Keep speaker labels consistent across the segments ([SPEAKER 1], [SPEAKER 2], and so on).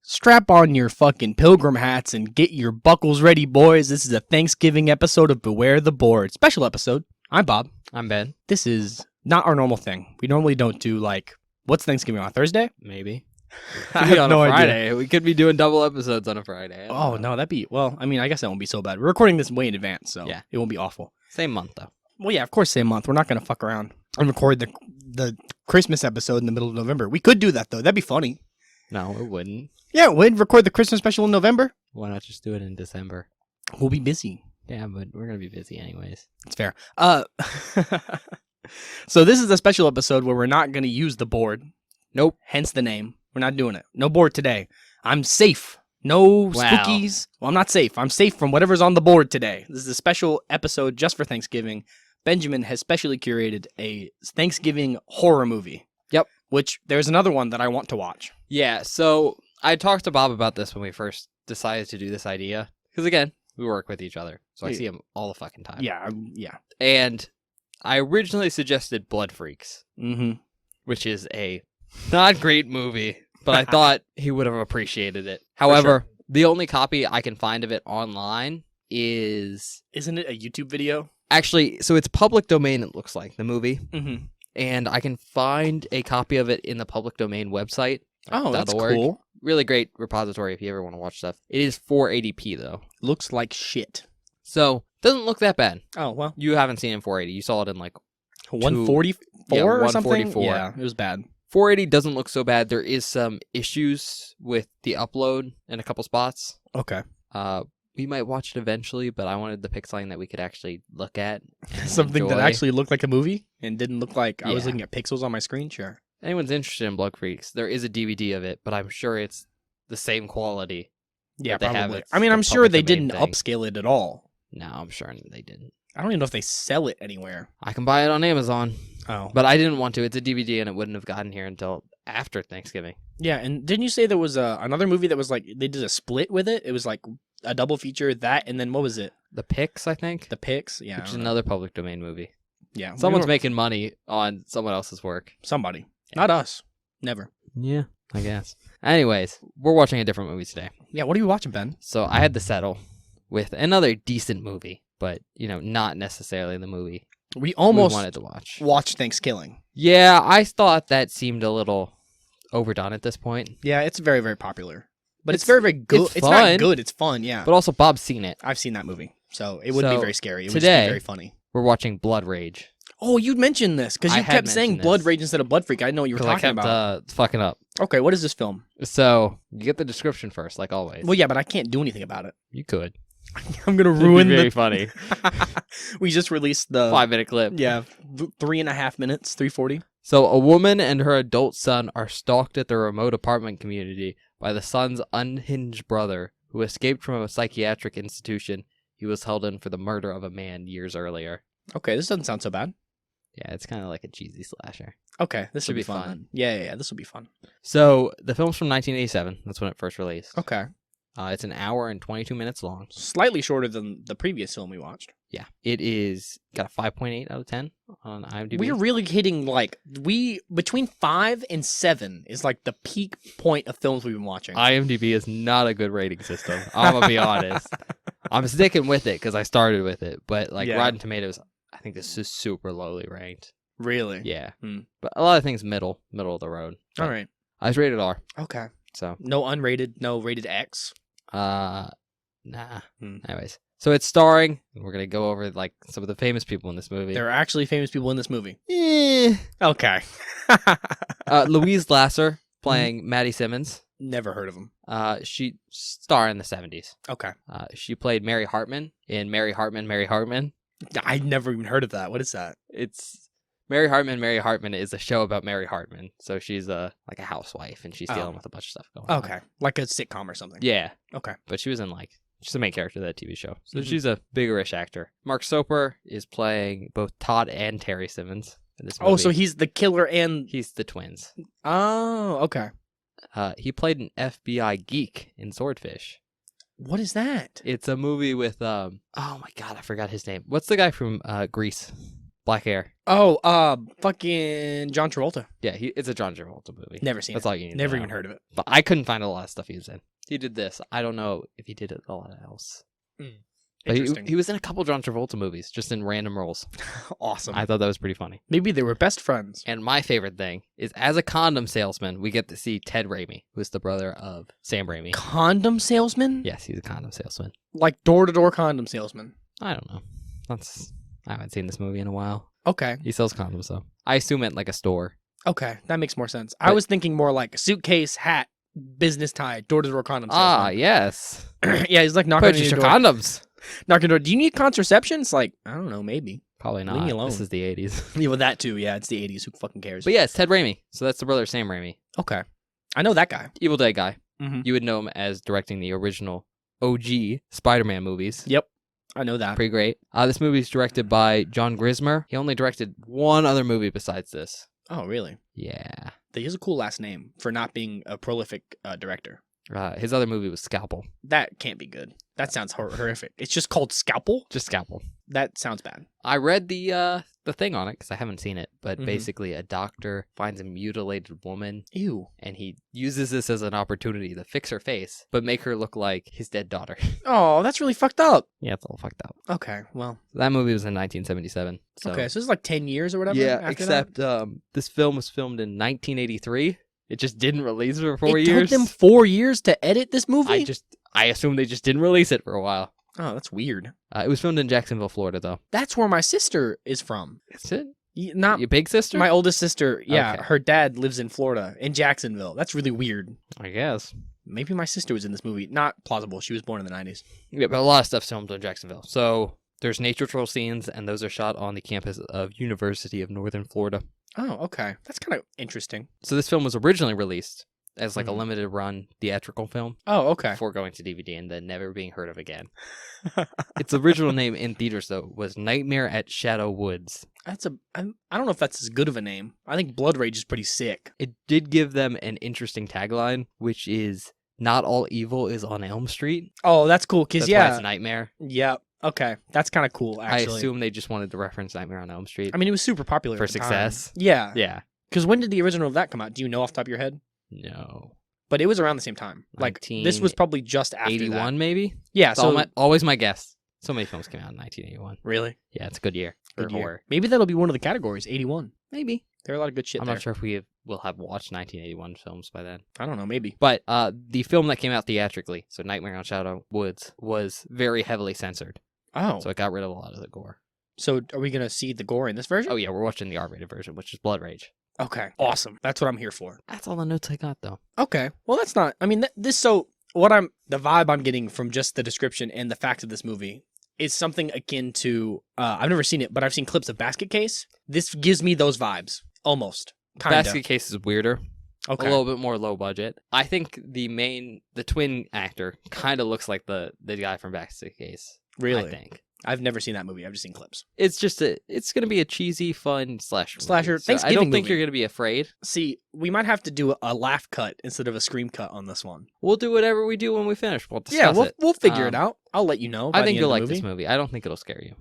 [SPEAKER 1] Strap on your fucking pilgrim hats and get your buckles ready, boys. This is a Thanksgiving episode of Beware the Board. Special episode. I'm Bob.
[SPEAKER 2] I'm Ben.
[SPEAKER 1] This is not our normal thing. We normally don't do, like, what's Thanksgiving on Thursday?
[SPEAKER 2] Maybe.
[SPEAKER 1] I
[SPEAKER 2] Could be
[SPEAKER 1] have
[SPEAKER 2] on
[SPEAKER 1] no
[SPEAKER 2] a Friday.
[SPEAKER 1] idea.
[SPEAKER 2] We could be doing double episodes on a Friday.
[SPEAKER 1] Oh, no, that'd be, well, I mean, I guess that won't be so bad. We're recording this way in advance, so
[SPEAKER 2] Yeah.
[SPEAKER 1] it won't be awful.
[SPEAKER 2] Same month, though.
[SPEAKER 1] Well, yeah, of course, same month. We're not going to fuck around and record the Christmas episode in the middle of November. We could do that, though. That'd be funny.
[SPEAKER 2] No, it wouldn't.
[SPEAKER 1] Yeah, we'd record the Christmas special in November.
[SPEAKER 2] Why not just do it in December?
[SPEAKER 1] We'll be busy.
[SPEAKER 2] Yeah, but we're going to be busy anyways.
[SPEAKER 1] It's fair. So this is a special episode where we're not going to use the board.
[SPEAKER 2] Nope.
[SPEAKER 1] Hence the name. We're not doing it. No board today. I'm safe. No
[SPEAKER 2] Wow.
[SPEAKER 1] spookies. Well, I'm not safe. I'm safe from whatever's on the board today. This is a special episode just for Thanksgiving. Benjamin has specially curated a Thanksgiving horror movie.
[SPEAKER 2] Yep.
[SPEAKER 1] Which there's another one that I want to watch.
[SPEAKER 2] Yeah, so I talked to Bob about this when we first decided to do this idea. Because, again, we work with each other. So I
[SPEAKER 1] Yeah.
[SPEAKER 2] see him all the fucking time.
[SPEAKER 1] Yeah. Yeah.
[SPEAKER 2] And I originally suggested Blood Freaks,
[SPEAKER 1] Mm-hmm.
[SPEAKER 2] which is a not great movie, but I thought he would have appreciated it. However, the only copy I can find of it online is
[SPEAKER 1] Isn't it a YouTube video?
[SPEAKER 2] actually, so it's public domain, it looks like, the movie.
[SPEAKER 1] Mm-hmm.
[SPEAKER 2] And I can find a copy of it in the public domain website.
[SPEAKER 1] Oh, that's
[SPEAKER 2] .org.
[SPEAKER 1] cool.
[SPEAKER 2] Really great repository if you ever want to watch stuff. It is 480p, though.
[SPEAKER 1] Looks like shit.
[SPEAKER 2] So, doesn't look that bad.
[SPEAKER 1] Oh, well.
[SPEAKER 2] You haven't seen it in 480. You saw it in like
[SPEAKER 1] 144
[SPEAKER 2] Yeah,
[SPEAKER 1] or something?
[SPEAKER 2] 144.
[SPEAKER 1] Yeah, it was bad.
[SPEAKER 2] 480 doesn't look so bad. There is some issues with the upload in a couple spots.
[SPEAKER 1] Okay.
[SPEAKER 2] We might watch it eventually, but I wanted to pick something that we could actually look at. And
[SPEAKER 1] Something that
[SPEAKER 2] enjoy.
[SPEAKER 1] actually looked like a movie and didn't look like I was
[SPEAKER 2] Yeah.
[SPEAKER 1] looking at pixels on my screen. Sure.
[SPEAKER 2] Anyone's interested in Blood Freaks, there is a DVD of it, but I'm sure it's the same quality.
[SPEAKER 1] Yeah,
[SPEAKER 2] They have
[SPEAKER 1] probably.
[SPEAKER 2] it,
[SPEAKER 1] I mean,
[SPEAKER 2] the
[SPEAKER 1] I'm sure
[SPEAKER 2] public
[SPEAKER 1] they
[SPEAKER 2] domain
[SPEAKER 1] didn't
[SPEAKER 2] thing.
[SPEAKER 1] upscale it at all.
[SPEAKER 2] No, I'm sure they didn't.
[SPEAKER 1] I don't even know if they sell it anywhere.
[SPEAKER 2] I can buy it on Amazon,
[SPEAKER 1] Oh.
[SPEAKER 2] but I didn't want to. It's a DVD, and it wouldn't have gotten here until after Thanksgiving.
[SPEAKER 1] Yeah, and didn't you say there was another movie that was like, they did a split with it? It was like a double feature, that, and then what was it?
[SPEAKER 2] The Pix, I think,
[SPEAKER 1] The Pix? Yeah.
[SPEAKER 2] which
[SPEAKER 1] I
[SPEAKER 2] is
[SPEAKER 1] don't know.
[SPEAKER 2] another public domain movie.
[SPEAKER 1] Yeah.
[SPEAKER 2] Someone's making money on someone else's work.
[SPEAKER 1] Somebody. Not us. Never.
[SPEAKER 2] Yeah, I guess. Anyways, we're watching a different movie today.
[SPEAKER 1] Yeah, what are you watching, Ben?
[SPEAKER 2] So I had to settle with another decent movie, but, not necessarily the movie
[SPEAKER 1] We almost
[SPEAKER 2] we wanted to watch.
[SPEAKER 1] watched Thanksgiving.
[SPEAKER 2] Yeah, I thought that seemed a little overdone at this point.
[SPEAKER 1] Yeah, it's very, very popular. But it's
[SPEAKER 2] It's-
[SPEAKER 1] very, very good.
[SPEAKER 2] it's
[SPEAKER 1] It's not
[SPEAKER 2] fun.
[SPEAKER 1] good. It's fun, yeah.
[SPEAKER 2] But also, Bob's seen it.
[SPEAKER 1] I've seen that movie, so it wouldn't be
[SPEAKER 2] So,
[SPEAKER 1] very scary. It would
[SPEAKER 2] today-
[SPEAKER 1] just be very funny.
[SPEAKER 2] We're watching Blood Rage.
[SPEAKER 1] Oh, you'd mentioned this because
[SPEAKER 2] I
[SPEAKER 1] you
[SPEAKER 2] had
[SPEAKER 1] kept saying
[SPEAKER 2] mentioned
[SPEAKER 1] Blood
[SPEAKER 2] this.
[SPEAKER 1] Rage instead of Blood Freak. I didn't know what you were
[SPEAKER 2] 'Cause I
[SPEAKER 1] talking
[SPEAKER 2] kept
[SPEAKER 1] about.
[SPEAKER 2] fucking up.
[SPEAKER 1] Okay, what is this film?
[SPEAKER 2] So, you get the description first, like always.
[SPEAKER 1] Well, yeah, but I can't do anything about it.
[SPEAKER 2] You could.
[SPEAKER 1] I'm gonna
[SPEAKER 2] It'd be
[SPEAKER 1] ruin
[SPEAKER 2] very
[SPEAKER 1] the.
[SPEAKER 2] funny.
[SPEAKER 1] We just released the
[SPEAKER 2] 5-minute clip.
[SPEAKER 1] Yeah, 3.5 minutes, 3:40.
[SPEAKER 2] So, a woman and her adult son are stalked at their remote apartment community by the son's unhinged brother, who escaped from a psychiatric institution he was held in for the murder of a man years earlier.
[SPEAKER 1] Okay, this doesn't sound so bad.
[SPEAKER 2] Yeah, it's kind of like a cheesy slasher.
[SPEAKER 1] Okay, this
[SPEAKER 2] Should
[SPEAKER 1] will be
[SPEAKER 2] be
[SPEAKER 1] fun.
[SPEAKER 2] fun.
[SPEAKER 1] then. Yeah, this will be fun.
[SPEAKER 2] So, the film's from 1987. That's when it first released.
[SPEAKER 1] Okay,
[SPEAKER 2] It's an hour and 22 minutes long.
[SPEAKER 1] slightly shorter than the previous film we watched.
[SPEAKER 2] Yeah. It is got a 5.8 out of 10 on IMDb.
[SPEAKER 1] We're really hitting between 5 and 7 is like the peak point of films we've been watching.
[SPEAKER 2] IMDb is not a good rating system. I'm going to be honest. I'm sticking with it because I started with it. But
[SPEAKER 1] Yeah.
[SPEAKER 2] Rotten Tomatoes, I think this is super lowly ranked.
[SPEAKER 1] Really?
[SPEAKER 2] Yeah.
[SPEAKER 1] Hmm.
[SPEAKER 2] But a lot of things middle of the road.
[SPEAKER 1] All right.
[SPEAKER 2] I was rated R.
[SPEAKER 1] Okay.
[SPEAKER 2] So,
[SPEAKER 1] No unrated, no rated X.
[SPEAKER 2] nah.
[SPEAKER 1] Hmm.
[SPEAKER 2] Anyways. So it's starring, we're going to go over some of the famous people in this movie.
[SPEAKER 1] There are actually famous people in this movie.
[SPEAKER 2] Eh.
[SPEAKER 1] Okay.
[SPEAKER 2] Louise Lasser playing Maddie Simmons.
[SPEAKER 1] Never heard of him.
[SPEAKER 2] She star in the 70s.
[SPEAKER 1] Okay.
[SPEAKER 2] She played Mary Hartman in Mary Hartman, Mary Hartman.
[SPEAKER 1] I never even heard of that. What is that?
[SPEAKER 2] It's Mary Hartman, Mary Hartman is a show about Mary Hartman. So she's a housewife and she's
[SPEAKER 1] Oh.
[SPEAKER 2] dealing with a bunch of stuff going on.
[SPEAKER 1] Okay. Like a sitcom or something.
[SPEAKER 2] Yeah.
[SPEAKER 1] Okay.
[SPEAKER 2] But she was in she's the main character of that TV show. So
[SPEAKER 1] Mhm.
[SPEAKER 2] she's a bigger-ish actor. Mark Soper is playing both Todd and Terry Simmons in this movie.
[SPEAKER 1] Oh, so he's the killer and...
[SPEAKER 2] He's the twins.
[SPEAKER 1] Oh, okay.
[SPEAKER 2] He played an FBI geek in Swordfish.
[SPEAKER 1] What is that?
[SPEAKER 2] It's a movie with oh my god, I forgot his name. What's the guy from Grease? Black hair.
[SPEAKER 1] Oh, fucking John Travolta.
[SPEAKER 2] Yeah, it's a John Travolta movie.
[SPEAKER 1] Never seen
[SPEAKER 2] That's
[SPEAKER 1] it.
[SPEAKER 2] all you need.
[SPEAKER 1] Never
[SPEAKER 2] to
[SPEAKER 1] even
[SPEAKER 2] know.
[SPEAKER 1] heard of it.
[SPEAKER 2] But I couldn't find a lot of stuff he was in. He did this. I don't know if he did it a lot else. But
[SPEAKER 1] Interesting.
[SPEAKER 2] he was in a couple John Travolta movies, just in random roles.
[SPEAKER 1] Awesome.
[SPEAKER 2] I thought that was pretty funny.
[SPEAKER 1] Maybe they were best friends.
[SPEAKER 2] And my favorite thing is, as a condom salesman, we get to see Ted Raimi, who is the brother of Sam Raimi.
[SPEAKER 1] Condom salesman?
[SPEAKER 2] Yes, he's a condom salesman.
[SPEAKER 1] Like door-to-door condom salesman.
[SPEAKER 2] I don't know. I haven't seen this movie in a while.
[SPEAKER 1] Okay.
[SPEAKER 2] He sells condoms, though. I assume at like a store.
[SPEAKER 1] Okay. That makes more sense. I was thinking more like suitcase, hat, business tie, door-to-door condom
[SPEAKER 2] Ah,
[SPEAKER 1] salesman.
[SPEAKER 2] yes.
[SPEAKER 1] Yeah, he's like knocking on
[SPEAKER 2] Purchase
[SPEAKER 1] your
[SPEAKER 2] your
[SPEAKER 1] door.
[SPEAKER 2] condoms.
[SPEAKER 1] Knocking door. Do you need contraception? It's like, I don't know, maybe.
[SPEAKER 2] Probably not.
[SPEAKER 1] Leave me alone.
[SPEAKER 2] This is the 80s.
[SPEAKER 1] Yeah, well, that too. Yeah, it's the 80s. Who fucking cares?
[SPEAKER 2] But yeah, it's Ted Raimi. So that's the brother of Sam Raimi.
[SPEAKER 1] Okay. I know that guy.
[SPEAKER 2] Evil Dead guy.
[SPEAKER 1] Mm-hmm.
[SPEAKER 2] You would know him as directing the original OG Spider-Man movies.
[SPEAKER 1] Yep. I know that.
[SPEAKER 2] Pretty great. This movie is directed by John Grismer. He only directed one other movie besides this.
[SPEAKER 1] Oh, really?
[SPEAKER 2] Yeah.
[SPEAKER 1] He has a cool last name for not being a prolific director.
[SPEAKER 2] His other movie was Scalpel.
[SPEAKER 1] That can't be good. That sounds horrific. It's just called Scalpel?
[SPEAKER 2] Just Scalpel.
[SPEAKER 1] That sounds bad.
[SPEAKER 2] I read the thing on it because I haven't seen it, but
[SPEAKER 1] Mhm.
[SPEAKER 2] basically a doctor finds a mutilated woman
[SPEAKER 1] Ew.
[SPEAKER 2] and he uses this as an opportunity to fix her face, but make her look like his dead daughter.
[SPEAKER 1] Oh, that's really fucked up.
[SPEAKER 2] Yeah, it's all fucked up.
[SPEAKER 1] Okay, well.
[SPEAKER 2] That movie was in 1977. So.
[SPEAKER 1] Okay, so it's like 10 years or whatever?
[SPEAKER 2] Yeah,
[SPEAKER 1] after
[SPEAKER 2] except
[SPEAKER 1] that?
[SPEAKER 2] this film was filmed in 1983. It just didn't release for 4
[SPEAKER 1] It
[SPEAKER 2] years.
[SPEAKER 1] took them 4 years to edit this movie?
[SPEAKER 2] I assume they just didn't release it for a while.
[SPEAKER 1] Oh, that's weird.
[SPEAKER 2] It was filmed in Jacksonville, Florida, though.
[SPEAKER 1] That's where my sister is from.
[SPEAKER 2] That's it?
[SPEAKER 1] Not
[SPEAKER 2] Your big sister?
[SPEAKER 1] my oldest sister. Yeah,
[SPEAKER 2] Okay.
[SPEAKER 1] her dad lives in Florida, in Jacksonville. That's really weird.
[SPEAKER 2] I guess.
[SPEAKER 1] Maybe my sister was in this movie. Not plausible. She was born in the 90s.
[SPEAKER 2] Yeah, but a lot of stuff's filmed in Jacksonville. So there's nature trail scenes, and those are shot on the campus of University of Northern Florida.
[SPEAKER 1] Oh, okay. That's kind of interesting.
[SPEAKER 2] So this film was originally released as like a
[SPEAKER 1] Mhm.
[SPEAKER 2] limited run theatrical film
[SPEAKER 1] Oh, okay.
[SPEAKER 2] before going to DVD and then never being heard of again. Its original name in theaters, though, was Nightmare at Shadow Woods.
[SPEAKER 1] I don't know if that's as good of a name. I think Blood Rage is pretty sick.
[SPEAKER 2] It did give them an interesting tagline, which is "Not all evil is on Elm Street."
[SPEAKER 1] Oh, that's cool. Cause
[SPEAKER 2] That's
[SPEAKER 1] yeah,
[SPEAKER 2] why it's Nightmare.
[SPEAKER 1] yeah. Okay, that's kind of cool. Actually,
[SPEAKER 2] I assume they just wanted to reference Nightmare on Elm Street
[SPEAKER 1] I mean, it was super popular
[SPEAKER 2] for
[SPEAKER 1] at the time.
[SPEAKER 2] success.
[SPEAKER 1] Yeah.
[SPEAKER 2] Yeah.
[SPEAKER 1] Because when did the original of that come out? Do you know off the top of your head?
[SPEAKER 2] No.
[SPEAKER 1] But it was around the same time. Like this was probably just after
[SPEAKER 2] 81,
[SPEAKER 1] that.
[SPEAKER 2] maybe?
[SPEAKER 1] Yeah. So
[SPEAKER 2] Always my guess. So many films came out in 1981.
[SPEAKER 1] really
[SPEAKER 2] Yeah, it's a good year. for
[SPEAKER 1] good year.
[SPEAKER 2] horror.
[SPEAKER 1] Maybe that'll be one of the categories. 81.
[SPEAKER 2] Maybe.
[SPEAKER 1] There are a lot of good shit
[SPEAKER 2] I'm
[SPEAKER 1] there.
[SPEAKER 2] not sure if will have watched 1981 films by then.
[SPEAKER 1] I don't know. Maybe.
[SPEAKER 2] But the film that came out theatrically, so Nightmare on Shadow Woods, was very heavily censored.
[SPEAKER 1] Oh.
[SPEAKER 2] So it got rid of a lot of the gore.
[SPEAKER 1] So are we gonna see the gore in this version?
[SPEAKER 2] Oh yeah, we're watching the R-rated version, which is Blood Rage.
[SPEAKER 1] Okay. Awesome. That's what I'm here for.
[SPEAKER 2] That's all the notes I got, though.
[SPEAKER 1] Okay. Well, that's not. I mean, the vibe I'm getting from just the description and the fact of this movie is something akin to. I've never seen it, but I've seen clips of Basket Case. This gives me those vibes, almost. Kinda.
[SPEAKER 2] Basket Case is weirder.
[SPEAKER 1] Okay.
[SPEAKER 2] A little bit more low budget. I think the twin actor kind of looks like the guy from Basket Case.
[SPEAKER 1] Really?
[SPEAKER 2] I think.
[SPEAKER 1] I've never seen that movie. I've just seen clips.
[SPEAKER 2] It's just it's going to be a cheesy, fun slasher.
[SPEAKER 1] Slasher,
[SPEAKER 2] movie. So I
[SPEAKER 1] Thanksgiving
[SPEAKER 2] don't think
[SPEAKER 1] movie.
[SPEAKER 2] you're going to be afraid.
[SPEAKER 1] See, we might have to do a laugh cut instead of a scream cut on this one.
[SPEAKER 2] We'll do whatever we do when we finish. We'll discuss
[SPEAKER 1] Yeah,
[SPEAKER 2] it.
[SPEAKER 1] we'll figure it out. I'll let you know.
[SPEAKER 2] I think
[SPEAKER 1] you'll
[SPEAKER 2] you'll like this movie. I don't think it'll scare you.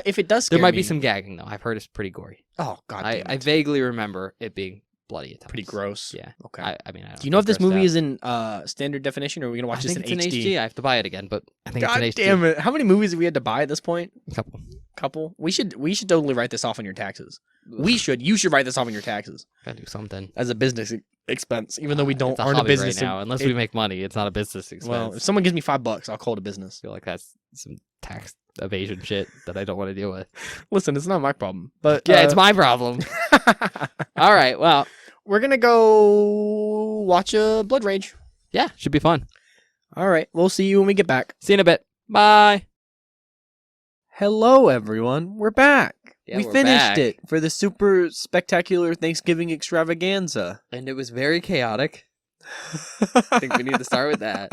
[SPEAKER 1] If it does scare
[SPEAKER 2] There might
[SPEAKER 1] me,
[SPEAKER 2] be some gagging, though. I've heard it's pretty gory.
[SPEAKER 1] Oh God, damn
[SPEAKER 2] I
[SPEAKER 1] it.
[SPEAKER 2] vaguely remember it being bloody at times.
[SPEAKER 1] Pretty gross.
[SPEAKER 2] Yeah.
[SPEAKER 1] Okay.
[SPEAKER 2] I mean, I don't
[SPEAKER 1] Do you know if this
[SPEAKER 2] get grossed
[SPEAKER 1] movie
[SPEAKER 2] out.
[SPEAKER 1] is in standard definition, or are we gonna watch
[SPEAKER 2] I
[SPEAKER 1] this
[SPEAKER 2] think
[SPEAKER 1] in
[SPEAKER 2] it's
[SPEAKER 1] HD?
[SPEAKER 2] I have to buy it again, but I think
[SPEAKER 1] God
[SPEAKER 2] it's in HD.
[SPEAKER 1] damn it! How many movies have we had to buy at this point?
[SPEAKER 2] A couple.
[SPEAKER 1] Couple. We should totally write this off on your taxes. You should write this off on your taxes
[SPEAKER 2] Gotta do something.
[SPEAKER 1] as a business expense, even though we
[SPEAKER 2] It's
[SPEAKER 1] aren't a
[SPEAKER 2] hobby
[SPEAKER 1] business
[SPEAKER 2] right now. Unless we make money, it's not a business expense.
[SPEAKER 1] Well, if someone gives me $5, I'll call it a business.
[SPEAKER 2] I feel like that's some tax evasion shit that I don't want to deal with.
[SPEAKER 1] Listen, it's not my problem, but
[SPEAKER 2] Yeah, it's my problem. All right, well,
[SPEAKER 1] we're gonna go watch Blood Rage.
[SPEAKER 2] yeah, should be fun.
[SPEAKER 1] All right, we'll see you when we get back.
[SPEAKER 2] See you in a bit. Bye.
[SPEAKER 1] Hello, everyone. We're back.
[SPEAKER 2] Yeah,
[SPEAKER 1] we
[SPEAKER 2] we're
[SPEAKER 1] finished
[SPEAKER 2] back.
[SPEAKER 1] it for the super spectacular Thanksgiving extravaganza.
[SPEAKER 2] And it was very chaotic. I think we need to start with that.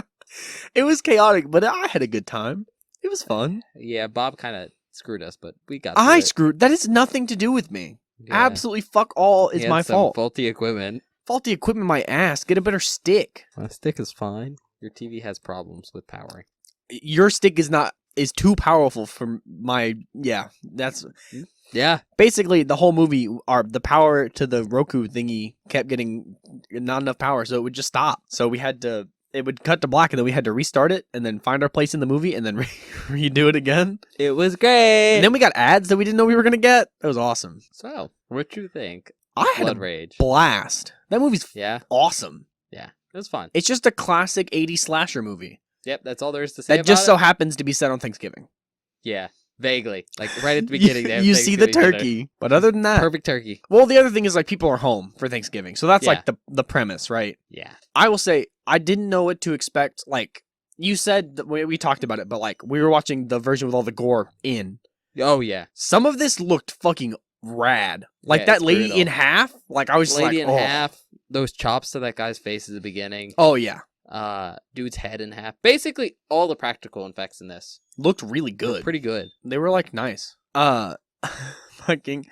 [SPEAKER 1] It was chaotic, but I had a good time. It was fun.
[SPEAKER 2] Yeah, Bob kind of screwed us, but we got
[SPEAKER 1] I
[SPEAKER 2] through it.
[SPEAKER 1] screwed. That has nothing to do with me.
[SPEAKER 2] Yeah.
[SPEAKER 1] Absolutely fuck all
[SPEAKER 2] He
[SPEAKER 1] is
[SPEAKER 2] had
[SPEAKER 1] my
[SPEAKER 2] some
[SPEAKER 1] fault.
[SPEAKER 2] Faulty equipment.
[SPEAKER 1] Faulty equipment, my ass. Get a better stick.
[SPEAKER 2] My stick is fine. Your TV has problems with powering.
[SPEAKER 1] Your stick is not is too powerful for my. Yeah, that's
[SPEAKER 2] Yeah.
[SPEAKER 1] basically the whole movie. The power to the Roku thingy kept getting not enough power, so it would just stop. So we had to. It would cut to black, and then we had to restart it, and then find our place in the movie, and then redo it again.
[SPEAKER 2] It was great.
[SPEAKER 1] And then we got ads that we didn't know we were gonna get. It was awesome.
[SPEAKER 2] So, what you think?
[SPEAKER 1] I had
[SPEAKER 2] Blood
[SPEAKER 1] a
[SPEAKER 2] Rage.
[SPEAKER 1] blast. That movie's
[SPEAKER 2] Yeah.
[SPEAKER 1] awesome.
[SPEAKER 2] Yeah. It was fun.
[SPEAKER 1] It's just a classic 80s slasher movie
[SPEAKER 2] Yep. That's all there is to say.
[SPEAKER 1] that just
[SPEAKER 2] about
[SPEAKER 1] so happens to be set on Thanksgiving.
[SPEAKER 2] Yeah. Vaguely. Like right at the beginning there.
[SPEAKER 1] You see the turkey, but other than that,
[SPEAKER 2] Perfect turkey.
[SPEAKER 1] well, the other thing is like people are home for Thanksgiving, so that's
[SPEAKER 2] Yeah.
[SPEAKER 1] like the premise, right?
[SPEAKER 2] Yeah.
[SPEAKER 1] I will say I didn't know what to expect. Like you said, we talked about it, but like we were watching the version with all the gore in.
[SPEAKER 2] Oh yeah.
[SPEAKER 1] Some of this looked fucking rad. Like
[SPEAKER 2] Yeah,
[SPEAKER 1] that
[SPEAKER 2] it's
[SPEAKER 1] lady
[SPEAKER 2] brutal.
[SPEAKER 1] in half. Like I was just
[SPEAKER 2] Lady
[SPEAKER 1] like,
[SPEAKER 2] in
[SPEAKER 1] oh.
[SPEAKER 2] half. Those chops to that guy's face at the beginning.
[SPEAKER 1] Oh yeah,
[SPEAKER 2] Dude's head in half. Basically, all the practical effects in this
[SPEAKER 1] looked really
[SPEAKER 2] were
[SPEAKER 1] good.
[SPEAKER 2] pretty good.
[SPEAKER 1] They were like nice. Fucking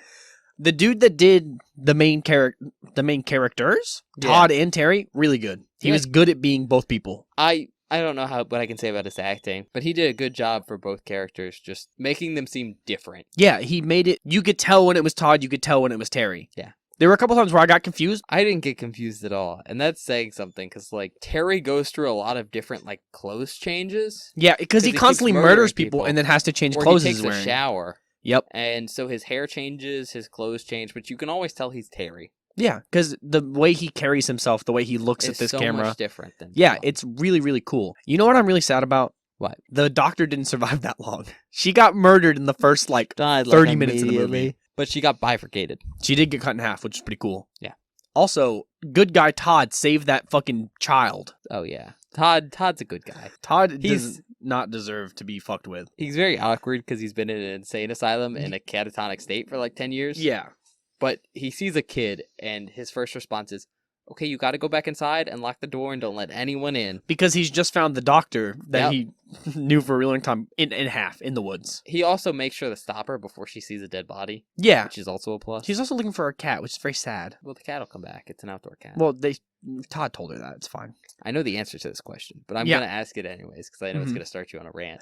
[SPEAKER 1] the dude that did the main characters,
[SPEAKER 2] Yeah.
[SPEAKER 1] Todd and Terry, really good. He
[SPEAKER 2] Yeah.
[SPEAKER 1] was good at being both people.
[SPEAKER 2] I don't know what I can say about his acting, but he did a good job for both characters, just making them seem different.
[SPEAKER 1] Yeah, he made it. You could tell when it was Todd. You could tell when it was Terry.
[SPEAKER 2] Yeah.
[SPEAKER 1] There were a couple times where I got confused.
[SPEAKER 2] I didn't get confused at all, and that's saying something because like Terry goes through a lot of different like clothes changes,
[SPEAKER 1] Yeah, because he
[SPEAKER 2] he keeps
[SPEAKER 1] constantly
[SPEAKER 2] murdering
[SPEAKER 1] murders people
[SPEAKER 2] people.
[SPEAKER 1] and then has to change
[SPEAKER 2] or
[SPEAKER 1] clothes
[SPEAKER 2] he
[SPEAKER 1] he's
[SPEAKER 2] takes a
[SPEAKER 1] wearing.
[SPEAKER 2] shower,
[SPEAKER 1] Yep.
[SPEAKER 2] and so his hair changes, his clothes change, but you can always tell he's Terry.
[SPEAKER 1] Yeah, because the way he carries himself, the way he looks at
[SPEAKER 2] It's
[SPEAKER 1] this
[SPEAKER 2] so
[SPEAKER 1] camera.
[SPEAKER 2] much different than
[SPEAKER 1] Yeah,
[SPEAKER 2] Todd.
[SPEAKER 1] it's really, really cool. You know what I'm really sad about?
[SPEAKER 2] What?
[SPEAKER 1] The doctor didn't survive that long. She got murdered in the first, like,
[SPEAKER 2] died
[SPEAKER 1] 30 minutes of the movie.
[SPEAKER 2] but she got bifurcated.
[SPEAKER 1] She did get cut in half, which is pretty cool.
[SPEAKER 2] Yeah.
[SPEAKER 1] Also, good guy Todd saved that fucking child.
[SPEAKER 2] Oh yeah, Todd's a good guy.
[SPEAKER 1] Todd
[SPEAKER 2] He's-
[SPEAKER 1] does not deserve to be fucked with.
[SPEAKER 2] He's very awkward because he's been in an insane asylum in a catatonic state for like 10 years.
[SPEAKER 1] Yeah.
[SPEAKER 2] But he sees a kid, and his first response is, okay, you got to go back inside and lock the door and don't let anyone in.
[SPEAKER 1] Because he's just found the doctor that
[SPEAKER 2] Yep.
[SPEAKER 1] he knew for a really long time in half in the woods.
[SPEAKER 2] He also makes sure to stop her before she sees a dead body,
[SPEAKER 1] Yeah.
[SPEAKER 2] which is also a plus.
[SPEAKER 1] He's also looking for a cat, which is very sad.
[SPEAKER 2] Well, the cat will come back. It's an outdoor cat.
[SPEAKER 1] Well, Todd told her that. It's fine.
[SPEAKER 2] I know the answer to this question, but I'm
[SPEAKER 1] Yeah.
[SPEAKER 2] going to ask it anyways because I know it's
[SPEAKER 1] Mhm.
[SPEAKER 2] going to start you on a rant.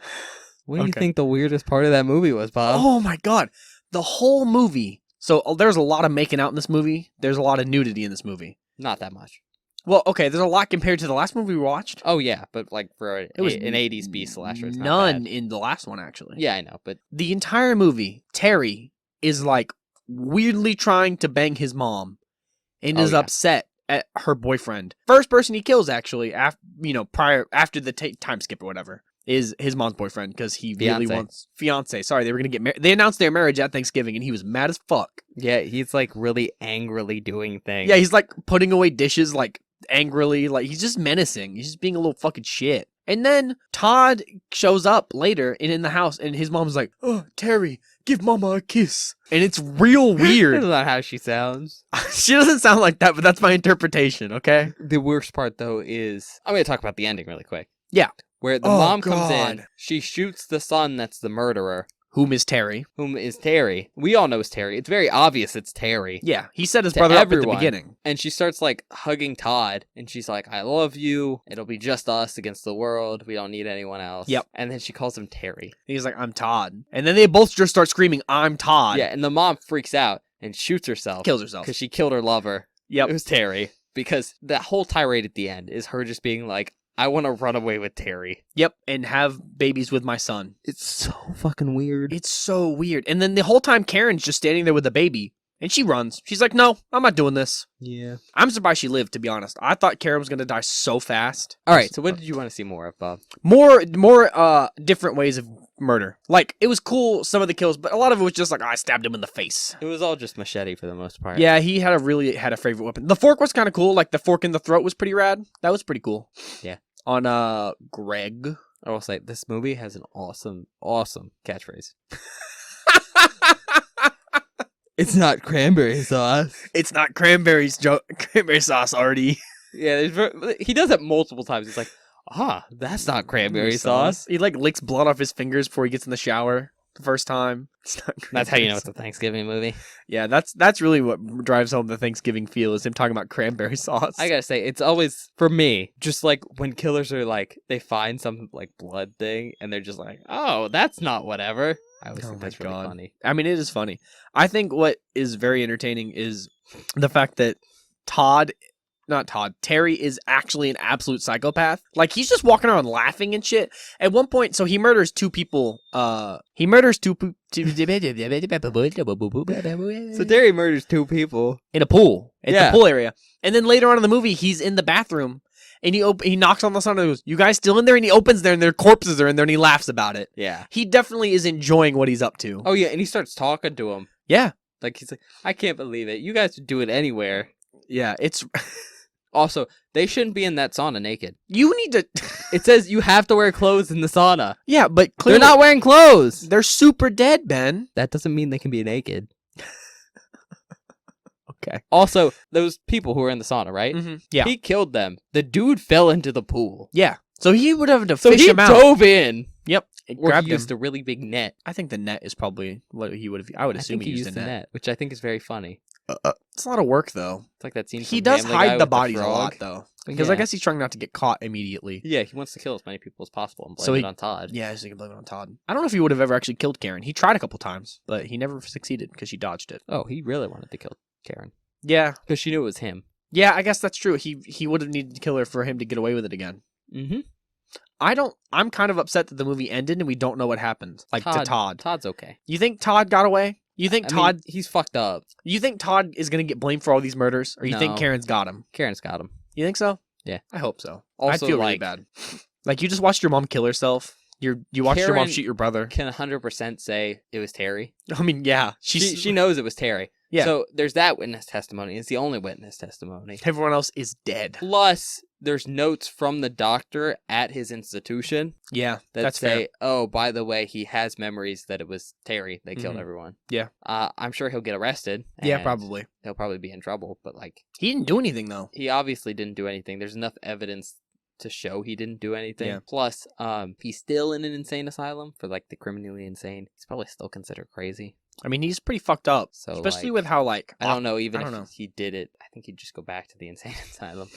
[SPEAKER 2] What do you
[SPEAKER 1] Okay.
[SPEAKER 2] think the weirdest part of that movie was, Bob?
[SPEAKER 1] Oh my god. The whole movie. So there's a lot of making out in this movie. There's a lot of nudity in this movie.
[SPEAKER 2] Not that much.
[SPEAKER 1] Well, okay, there's a lot compared to the last movie we watched.
[SPEAKER 2] Oh, yeah, but like for
[SPEAKER 1] It was
[SPEAKER 2] an 80s B slasher, it's not
[SPEAKER 1] none
[SPEAKER 2] bad.
[SPEAKER 1] in the last one, actually.
[SPEAKER 2] Yeah, I know, but
[SPEAKER 1] The entire movie, Terry is like weirdly trying to bang his mom and
[SPEAKER 2] Oh,
[SPEAKER 1] is
[SPEAKER 2] yeah.
[SPEAKER 1] upset at her boyfriend. First person he kills, actually, after the time skip or whatever, is his mom's boyfriend because he really
[SPEAKER 2] Fiancé.
[SPEAKER 1] wants fiance. Sorry, they were gonna get married. They announced their marriage at Thanksgiving, and he was mad as fuck.
[SPEAKER 2] yeah, he's like really angrily doing things.
[SPEAKER 1] Yeah, he's like putting away dishes like angrily, like he's just menacing. He's just being a little fucking shit. And then Todd shows up later and in the house, and his mom's like, "Oh, Terry, give Mama a kiss," and it's real
[SPEAKER 2] That's
[SPEAKER 1] weird.
[SPEAKER 2] not how she sounds.
[SPEAKER 1] She doesn't sound like that, but that's my interpretation. Okay.
[SPEAKER 2] The worst part, though, is I'm going to talk about the ending really quick.
[SPEAKER 1] Yeah.
[SPEAKER 2] Where the
[SPEAKER 1] Oh,
[SPEAKER 2] mom comes in,
[SPEAKER 1] God.
[SPEAKER 2] she shoots the son that's the murderer,
[SPEAKER 1] Whom is Terry?
[SPEAKER 2] whom is Terry. We all know it's Terry. It's very obvious it's Terry.
[SPEAKER 1] Yeah, he set his
[SPEAKER 2] To
[SPEAKER 1] brother up at the
[SPEAKER 2] everyone.
[SPEAKER 1] beginning.
[SPEAKER 2] And she starts like hugging Todd, and she's like, I love you. It'll be just us against the world. We don't need anyone else.
[SPEAKER 1] Yep.
[SPEAKER 2] And then she calls him Terry.
[SPEAKER 1] He's like, "I'm Todd," and then they both just start screaming, "I'm Todd."
[SPEAKER 2] Yeah, and the mom freaks out and shoots herself.
[SPEAKER 1] Kills herself.
[SPEAKER 2] Because she killed her lover.
[SPEAKER 1] Yep.
[SPEAKER 2] It was Terry. Because that whole tirade at the end is her just being like, I want to run away with Terry.
[SPEAKER 1] Yep, and have babies with my son.
[SPEAKER 2] It's so fucking weird.
[SPEAKER 1] It's so weird. And then the whole time Karen's just standing there with the baby, and she runs. She's like, "No, I'm not doing this."
[SPEAKER 2] Yeah.
[SPEAKER 1] I'm surprised she lived, to be honest. I thought Karen was gonna die so fast.
[SPEAKER 2] All right, so what did you want to see more of, Bob?
[SPEAKER 1] More different ways of murder. Like, it was cool, some of the kills, but a lot of it was just like, I stabbed him in the face.
[SPEAKER 2] It was all just machete for the most part.
[SPEAKER 1] Yeah, he had a favorite weapon. The fork was kind of cool. Like, the fork in the throat was pretty rad. That was pretty cool.
[SPEAKER 2] Yeah.
[SPEAKER 1] On Greg.
[SPEAKER 2] I will say, this movie has an awesome, awesome catchphrase. It's not cranberry sauce.
[SPEAKER 1] It's not cranberry sauce, Artie.
[SPEAKER 2] Yeah, he does it multiple times. He's like, that's not cranberry sauce.
[SPEAKER 1] He like licks blood off his fingers before he gets in the shower. the first time. It's not
[SPEAKER 2] That's how you know
[SPEAKER 1] cranberry
[SPEAKER 2] it's a Thanksgiving movie.
[SPEAKER 1] Yeah, that's really what drives home the Thanksgiving feel is him talking about cranberry sauce.
[SPEAKER 2] I gotta say, it's always, for me, just like when killers are like, they find some like blood thing and they're just like, oh, that's not whatever. I always think that's really funny.
[SPEAKER 1] I mean, it is funny. I think what is very entertaining is the fact that Terry is actually an absolute psychopath. Like, he's just walking around laughing and shit. At one point, so he murders two people. So
[SPEAKER 2] Terry murders two people.
[SPEAKER 1] in a pool. At the pool area. And then later on in the movie, he's in the bathroom. And he knocks on the sun and goes, "You guys still in there?" And he opens there and their corpses are in there and he laughs about it.
[SPEAKER 2] Yeah.
[SPEAKER 1] He definitely is enjoying what he's up to.
[SPEAKER 2] Oh, yeah, and he starts talking to him.
[SPEAKER 1] Yeah.
[SPEAKER 2] Like, he's like, I can't believe it. You guys would do it anywhere.
[SPEAKER 1] Yeah, it's...
[SPEAKER 2] Also, they shouldn't be in that sauna naked.
[SPEAKER 1] You need to...
[SPEAKER 2] It says you have to wear clothes in the sauna.
[SPEAKER 1] Yeah, but clearly...
[SPEAKER 2] They're not wearing clothes!
[SPEAKER 1] They're super dead, Ben.
[SPEAKER 2] That doesn't mean they can be naked.
[SPEAKER 1] Okay.
[SPEAKER 2] Also, those people who were in the sauna, right?
[SPEAKER 1] Mm-hmm. Yeah.
[SPEAKER 2] He killed them. The dude fell into the pool.
[SPEAKER 1] Yeah. So he would have to
[SPEAKER 2] So
[SPEAKER 1] fish
[SPEAKER 2] he
[SPEAKER 1] him out.
[SPEAKER 2] dove in.
[SPEAKER 1] Yep.
[SPEAKER 2] Or
[SPEAKER 1] Grabbed
[SPEAKER 2] he
[SPEAKER 1] him.
[SPEAKER 2] used a really big net.
[SPEAKER 1] I think the net is probably what he would have... I would
[SPEAKER 2] I
[SPEAKER 1] assume
[SPEAKER 2] think
[SPEAKER 1] he used the net.
[SPEAKER 2] which I think is very funny.
[SPEAKER 1] It's a lot of work, though.
[SPEAKER 2] It's like that scene
[SPEAKER 1] He
[SPEAKER 2] from
[SPEAKER 1] does
[SPEAKER 2] Family Guy
[SPEAKER 1] hide the
[SPEAKER 2] with
[SPEAKER 1] bodies a
[SPEAKER 2] frog.
[SPEAKER 1] lot, though. Because I
[SPEAKER 2] Yeah.
[SPEAKER 1] guess he's trying not to get caught immediately.
[SPEAKER 2] Yeah, he wants to kill as many people as possible and blame
[SPEAKER 1] So
[SPEAKER 2] it on Todd.
[SPEAKER 1] Yeah, so he can blame it on Todd. I don't know if he would have ever actually killed Karen. He tried a couple times, but he never succeeded because she dodged it.
[SPEAKER 2] Oh, he really wanted to kill Karen.
[SPEAKER 1] Yeah.
[SPEAKER 2] Because she knew it was him.
[SPEAKER 1] Yeah, I guess that's true. He would have needed to kill her for him to get away with it again.
[SPEAKER 2] Mm-hmm.
[SPEAKER 1] I'm kind of upset that the movie ended and we don't know what happened. Like, to Todd.
[SPEAKER 2] Todd's okay.
[SPEAKER 1] You think Todd got away? You think
[SPEAKER 2] I mean, he's fucked up.
[SPEAKER 1] You think Todd is going to get blamed for all these murders? Or you think
[SPEAKER 2] No.
[SPEAKER 1] Karen's got him?
[SPEAKER 2] Karen's got him.
[SPEAKER 1] You think so?
[SPEAKER 2] Yeah.
[SPEAKER 1] I hope so.
[SPEAKER 2] Also,
[SPEAKER 1] I'd feel really
[SPEAKER 2] like-
[SPEAKER 1] bad. Like, you just watched your mom kill herself. You watched your mom
[SPEAKER 2] Karen-
[SPEAKER 1] shoot your brother.
[SPEAKER 2] Can 100% say it was Terry.
[SPEAKER 1] I mean, yeah.
[SPEAKER 2] She knows it was Terry.
[SPEAKER 1] Yeah.
[SPEAKER 2] So there's that witness testimony. It's the only witness testimony.
[SPEAKER 1] Everyone else is dead.
[SPEAKER 2] Plus, there's notes from the doctor at his institution
[SPEAKER 1] Yeah,
[SPEAKER 2] that
[SPEAKER 1] that's
[SPEAKER 2] say,
[SPEAKER 1] fair.
[SPEAKER 2] oh, by the way, he has memories that it was Terry that killed
[SPEAKER 1] Mhm.
[SPEAKER 2] everyone.
[SPEAKER 1] Yeah.
[SPEAKER 2] I'm sure he'll get arrested.
[SPEAKER 1] Yeah,
[SPEAKER 2] and
[SPEAKER 1] probably.
[SPEAKER 2] He'll probably be in trouble, but like,
[SPEAKER 1] He didn't do anything, though.
[SPEAKER 2] he obviously didn't do anything. There's enough evidence to show he didn't do anything.
[SPEAKER 1] Yeah.
[SPEAKER 2] Plus, he's still in an insane asylum for like the criminally insane. He's probably still considered crazy.
[SPEAKER 1] I mean, he's pretty fucked up.
[SPEAKER 2] So,
[SPEAKER 1] Especially
[SPEAKER 2] like,
[SPEAKER 1] with how, like...
[SPEAKER 2] I don't know, even
[SPEAKER 1] I
[SPEAKER 2] if
[SPEAKER 1] don't know.
[SPEAKER 2] he did it, I think he'd just go back to the insane asylum.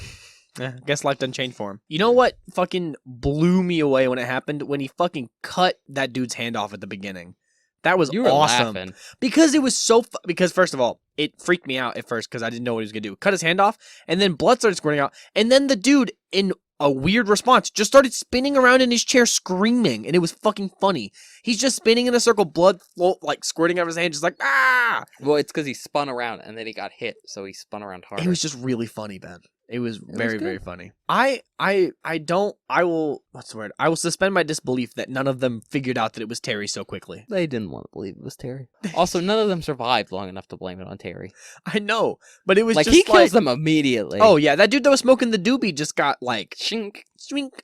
[SPEAKER 1] I guess life doesn't change for him. You know what fucking blew me away when it happened? When he fucking cut that dude's hand off at the beginning. That was
[SPEAKER 2] You were
[SPEAKER 1] awesome.
[SPEAKER 2] laughing.
[SPEAKER 1] Because it was so... because, first of all, it freaked me out at first because I didn't know what he was going to do. Cut his hand off, and then blood started squirting out. And then the dude, in a weird response, just started spinning around in his chair screaming. And it was fucking funny. He's just spinning in a circle, blood like squirting out of his hand, just like, ah!
[SPEAKER 2] Well, it's because he spun around and then he got hit, so he spun around harder.
[SPEAKER 1] It was just really funny, Ben. It was very,
[SPEAKER 2] good.
[SPEAKER 1] very funny. I will, what's the word? I will suspend my disbelief that none of them figured out that it was Terry so quickly.
[SPEAKER 2] They didn't want to believe it was Terry. Also, none of them survived long enough to blame it on Terry.
[SPEAKER 1] I know, but it was
[SPEAKER 2] Like,
[SPEAKER 1] just
[SPEAKER 2] he kills them immediately.
[SPEAKER 1] Oh yeah, that dude that was smoking the doobie just got like,
[SPEAKER 2] Shink.
[SPEAKER 1] swink.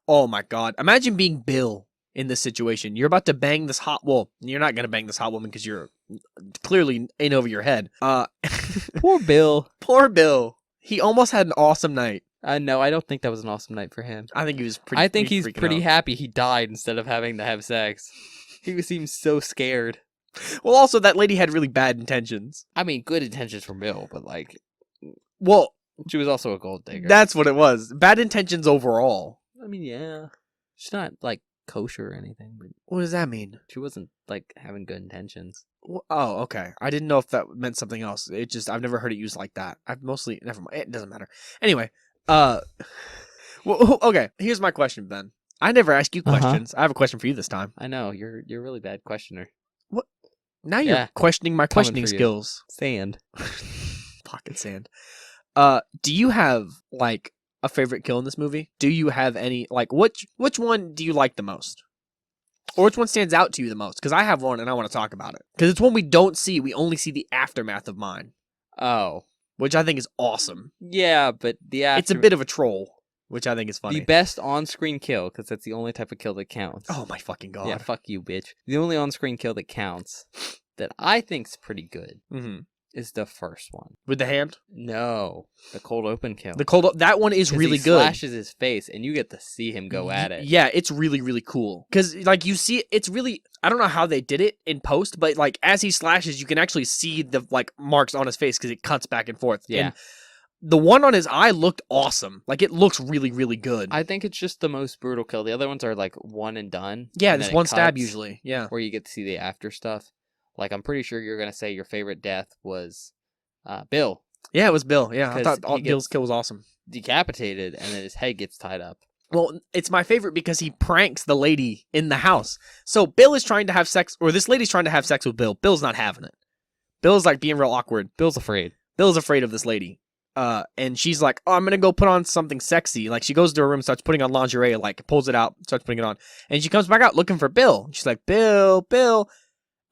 [SPEAKER 1] Oh my god. Imagine being Bill in this situation. You're about to bang this hot, well, you're not going to bang this hot woman because you're clearly in over your head.
[SPEAKER 2] Poor Bill.
[SPEAKER 1] Poor Bill. He almost had an awesome night.
[SPEAKER 2] No, I don't think that was an awesome night for him.
[SPEAKER 1] I think he was pretty
[SPEAKER 2] I think
[SPEAKER 1] he was
[SPEAKER 2] he's
[SPEAKER 1] freaking
[SPEAKER 2] pretty
[SPEAKER 1] out.
[SPEAKER 2] happy he died instead of having to have sex. He seems so scared.
[SPEAKER 1] Well, also that lady had really bad intentions.
[SPEAKER 2] I mean, good intentions for Bill, but like,
[SPEAKER 1] Well,
[SPEAKER 2] she was also a gold digger.
[SPEAKER 1] that's what it was. Bad intentions overall.
[SPEAKER 2] I mean, yeah. She's not like kosher or anything, but
[SPEAKER 1] What does that mean?
[SPEAKER 2] she wasn't like having good intentions.
[SPEAKER 1] Oh, okay. I didn't know if that meant something else. It just, I've never heard it used like that. I've mostly, never mind. It doesn't matter. Anyway, well, okay. Here's my question, Ben. I never ask you
[SPEAKER 2] Uh-huh.
[SPEAKER 1] questions. I have a question for you this time.
[SPEAKER 2] I know you're a really bad questioner.
[SPEAKER 1] Now you're
[SPEAKER 2] Yeah.
[SPEAKER 1] questioning my
[SPEAKER 2] Coming
[SPEAKER 1] questioning
[SPEAKER 2] for you.
[SPEAKER 1] skills.
[SPEAKER 2] Sand.
[SPEAKER 1] Pocket sand. Do you have like a favorite kill in this movie? Do you have any like which one do you like the most? Or which one stands out to you the most? Because I have one and I want to talk about it. Because it's one we don't see. We only see the aftermath of mine,
[SPEAKER 2] Oh,
[SPEAKER 1] which I think is awesome.
[SPEAKER 2] yeah, but
[SPEAKER 1] It's a bit of a troll, which I think is funny.
[SPEAKER 2] the best on-screen kill, because that's the only type of kill that counts.
[SPEAKER 1] Oh my fucking god.
[SPEAKER 2] yeah, fuck you, bitch. The only on-screen kill that counts that I think's pretty good
[SPEAKER 1] Mm-hmm.
[SPEAKER 2] is the first one.
[SPEAKER 1] with the hand.
[SPEAKER 2] No, the cold open kill.
[SPEAKER 1] That one is
[SPEAKER 2] 'Cause
[SPEAKER 1] really
[SPEAKER 2] he
[SPEAKER 1] good.
[SPEAKER 2] slashes his face, and you get to see him go at it.
[SPEAKER 1] Yeah, it's really, really cool. Because, like, you see, it's really, I don't know how they did it in post, but, like, as he slashes, you can actually see the, like, marks on his face because it cuts back and forth.
[SPEAKER 2] Yeah.
[SPEAKER 1] And the one on his eye looked awesome. Like, it looks really, really good.
[SPEAKER 2] I think it's just the most brutal kill. The other ones are, like, one and done.
[SPEAKER 1] Yeah,
[SPEAKER 2] and
[SPEAKER 1] there's
[SPEAKER 2] then it
[SPEAKER 1] one stab
[SPEAKER 2] cuts,
[SPEAKER 1] usually. Yeah.
[SPEAKER 2] where you get to see the after stuff. Like, I'm pretty sure you're going to say your favorite death was Bill.
[SPEAKER 1] Yeah, it was Bill. Yeah, I
[SPEAKER 2] 'Cause
[SPEAKER 1] thought
[SPEAKER 2] he
[SPEAKER 1] Bill's
[SPEAKER 2] gets-
[SPEAKER 1] kill was awesome.
[SPEAKER 2] Decapitated, and then his head gets tied up.
[SPEAKER 1] Well, it's my favorite because he pranks the lady in the house. So Bill is trying to have sex, or this lady's trying to have sex with Bill. Bill's not having it. Bill's like being real awkward.
[SPEAKER 2] Bill's afraid.
[SPEAKER 1] Bill's afraid of this lady. And she's like, oh, I'm gonna go put on something sexy. Like, she goes to her room, starts putting on lingerie, like, pulls it out, starts putting it on. And she comes back out looking for Bill. She's like, Bill.